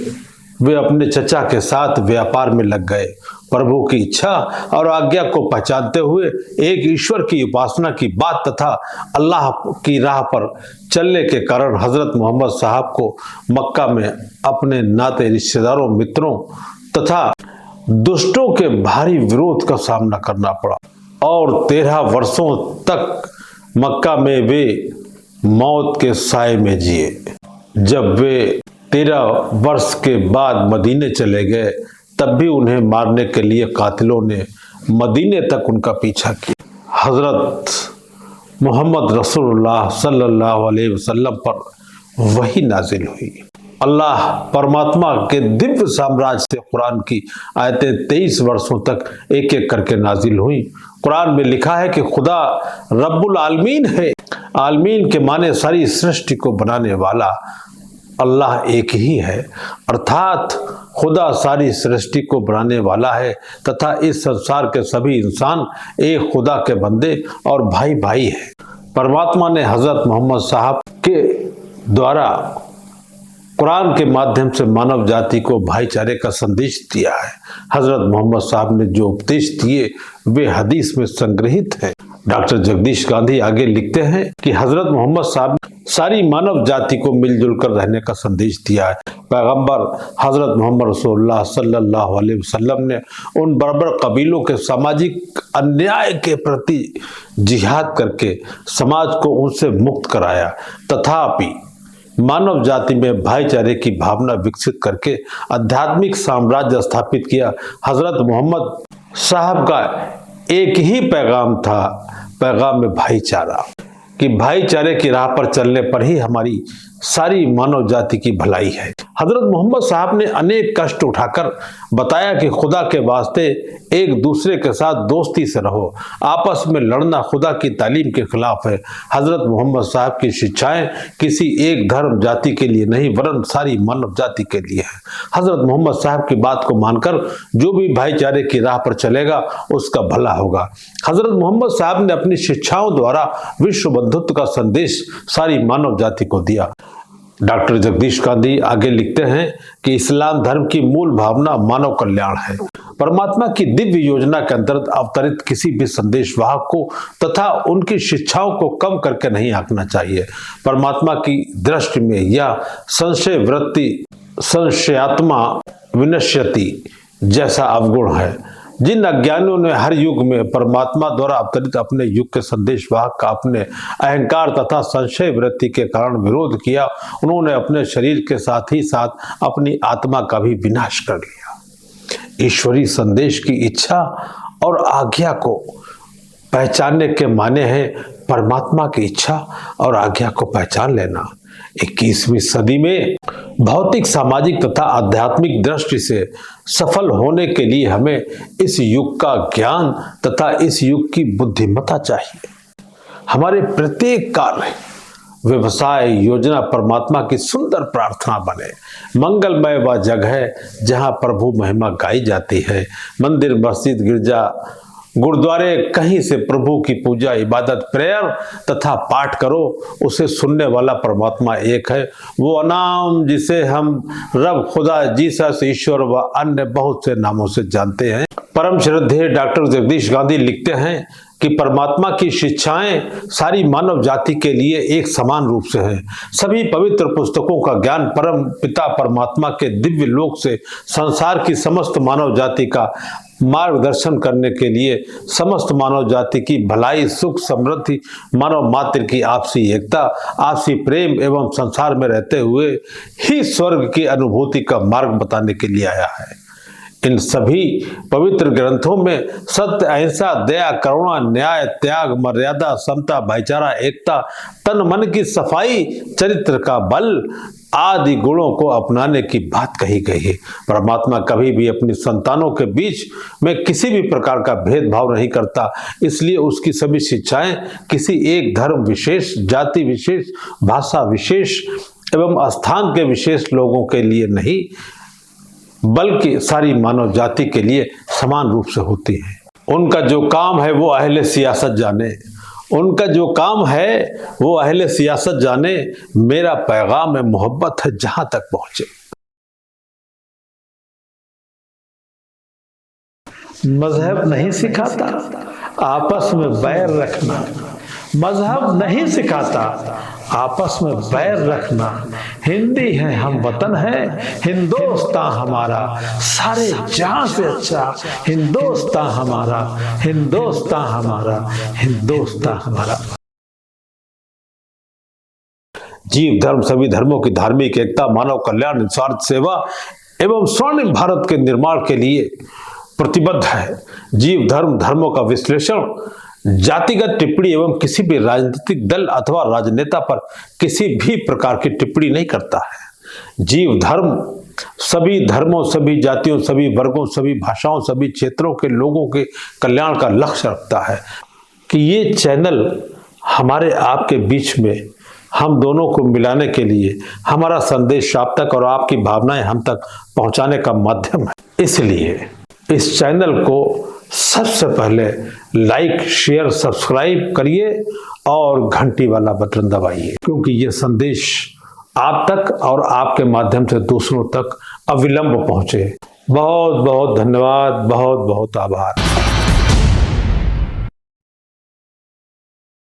वे अपने चचा के साथ व्यापार में लग गए। प्रभु की इच्छा और आज्ञा को पहचानते हुए एक ईश्वर की उपासना की बात तथा अल्लाह की राह पर चलने के कारण हजरत मोहम्मद साहब को मक्का में अपने नाते रिश्तेदारों, मित्रों तथा दुष्टों के भारी विरोध का सामना करना पड़ा और 13 वर्षों तक मक्का में वे मौत के साए में जिए। जब वे 13 वर्ष के बाद मदीने चले गए तब भी उन्हें मारने के लिए कातिलों ने मदीने तक उनका पीछा किया। हजरत मोहम्मद रसूलुल्लाह सल्लल्लाहु अलैहि वसल्लम पर वही नाजिल हुई। अल्लाह परमात्मा के दिव्य साम्राज्य से कुरान की आयतें 23 वर्षों तक एक एक करके नाजिल हुई। कुरान में लिखा है कि खुदा रब्बुल आलमीन है। आलमीन के माने सारी सृष्टि को बनाने वाला अल्लाह एक ही है, अर्थात खुदा सारी सृष्टि को बनाने वाला है तथा इस संसार के सभी इंसान एक खुदा के बंदे और भाई भाई है। परमात्मा ने हजरत मोहम्मद साहब के द्वारा कुरान के माध्यम से मानव जाति को भाईचारे का संदेश दिया है। हजरत मोहम्मद साहब ने जो उपदेश दिए वे हदीस में संग्रहित हैं। डॉक्टर जगदीश गांधी आगे लिखते हैं कि हजरत मोहम्मद साहब ने सारी मानव जाति को मिलजुल कर रहने का संदेश दिया है। पैगंबर हजरत मोहम्मद रसूलुल्लाह सल्लल्लाहु अलैहि वसल्लम ने उन बर्बर कबीलों के सामाजिक अन्याय के प्रति जिहाद करके समाज को उनसे मुक्त कराया, तथापि मानव जाति में भाईचारे की भावना विकसित करके आध्यात्मिक साम्राज्य स्थापित किया। हजरत मोहम्मद साहब का एक ही पैगाम था, पैगाम में भाईचारा, कि भाईचारे की राह पर चलने पर ही हमारी सारी मानव जाति की भलाई है। हजरत मोहम्मद साहब ने अनेक कष्ट उठाकर बताया कि खुदा के वास्ते एक दूसरे के साथ दोस्ती से रहो, आपस में लड़ना खुदा की तालीम के खिलाफ है। हजरत मोहम्मद साहब की शिक्षाएं किसी एक धर्म जाति के लिए नहीं वरन सारी मानव जाति के लिए है। हजरत मोहम्मद साहब की बात को मानकर जो भी भाईचारे की राह पर चलेगा उसका भला होगा। हजरत मोहम्मद साहब ने अपनी शिक्षाओं द्वारा विश्व बंधुत्व का संदेश सारी मानव जाति को दिया। डॉक्टर जगदीश गांधी आगे लिखते हैं कि इस्लाम धर्म की मूल भावना मानव कल्याण है। परमात्मा की दिव्य योजना के अंतर्गत अवतरित किसी भी संदेश वाहक को तथा उनकी शिक्षाओं को कम करके नहीं आंकना चाहिए। परमात्मा की दृष्टि में यह संशय वृत्ति संशयात्मा विनश्यति जैसा अवगुण है। जिन अज्ञानियों ने हर युग में परमात्मा द्वारा अवतरित अपने युग के संदेश वाहक का अपने अहंकार तथा संशय वृत्ति के कारण विरोध किया, उन्होंने अपने शरीर के साथ ही साथ अपनी आत्मा का भी विनाश कर लिया। ईश्वरीय संदेश की इच्छा और आज्ञा को पहचानने के माने हैं परमात्मा की इच्छा और आज्ञा को पहचान लेना। 21वीं सदी में भौतिक, सामाजिक तथा आध्यात्मिक दृष्टि से सफल होने के लिए हमें इस युग का ज्ञान तथा इस युग की बुद्धिमत्ता चाहिए। हमारे प्रत्येक कार्य, व्यवसाय, योजना परमात्मा की सुंदर प्रार्थना बने। मंगलमय वह जगह है जहां प्रभु महिमा गाई जाती है। मंदिर, मस्जिद, गिरजा, गुरुद्वारे, कहीं से प्रभु की पूजा, इबादत, प्रेयर तथा पाठ करो, उसे सुनने वाला परमात्मा एक है। वो अनाम जिसे हम रब, खुदा, जीसस, ईश्वर व अन्य बहुत से नामों से जानते हैं। परम श्रद्धेय डॉक्टर जगदीश गांधी लिखते हैं कि परमात्मा की शिक्षाएं सारी मानव जाति के लिए एक समान रूप से हैं। सभी पवित्र पुस्तकों का ज्ञान परम पिता परमात्मा के दिव्य लोक से संसार की समस्त मानव जाति का मार्गदर्शन करने के लिए, समस्त मानव जाति की भलाई, सुख, समृद्धि, मानव मात्र की आपसी एकता, आपसी प्रेम एवं संसार में रहते हुए ही स्वर्ग की अनुभूति का मार्ग बताने के लिए आया है। इन सभी पवित्र ग्रंथों में सत्य, अहिंसा, दया, करुणा, न्याय, त्याग, मर्यादा, समता, भाईचारा, एकता, तन मन की सफाई, चरित्र का बल आदि गुणों को अपनाने की बात कही गई है। परमात्मा कभी भी अपनी संतानों के बीच में किसी भी प्रकार का भेदभाव नहीं करता, इसलिए उसकी सभी शिक्षाएं किसी एक धर्म विशेष, जाति विशेष, भाषा विशेष एवं स्थान के विशेष लोगों के लिए नहीं बल्कि सारी मानव जाति के लिए समान रूप से होती है। उनका जो काम है वो अहले सियासत जाने, उनका जो काम है वो अहले सियासत जाने। मेरा पैगाम है मोहब्बत है जहां तक पहुंचे। मजहब नहीं सिखाता आपस में बैर रखना, मजहब नहीं सिखाता आपस में बैर रखना। हिंदी है हम वतन है, हिंदुस्तान हमारा सारे जहां से अच्छा, हिंदुस्तान हमारा, हिंदुस्तान हमारा, हिंदुस्तान हमारा। जीव धर्म सभी धर्मों की धार्मिक एकता, मानव कल्याण, निस्वार्थ सेवा एवं स्वर्णिम भारत के निर्माण के लिए प्रतिबद्ध है। जीव धर्म धर्मों का विश्लेषण, जातिगत टिप्पणी एवं किसी भी राजनीतिक दल अथवा राजनेता पर किसी भी प्रकार की टिप्पणी नहीं करता है। जीव धर्म सभी धर्मों, सभी जातियों, सभी वर्गों, सभी भाषाओं, सभी क्षेत्रों के लोगों के कल्याण का लक्ष्य रखता है कि ये चैनल हमारे आपके बीच में हम दोनों को मिलाने के लिए, हमारा संदेश आप तक और आपकी भावनाएं हम तक पहुंचाने का माध्यम है। इसलिए इस चैनल को सबसे पहले लाइक, शेयर, सब्सक्राइब करिए और घंटी वाला बटन दबाइए, क्योंकि ये संदेश आप तक और आपके माध्यम से दूसरों तक अविलंब पहुंचे। बहुत बहुत धन्यवाद, बहुत बहुत आभार।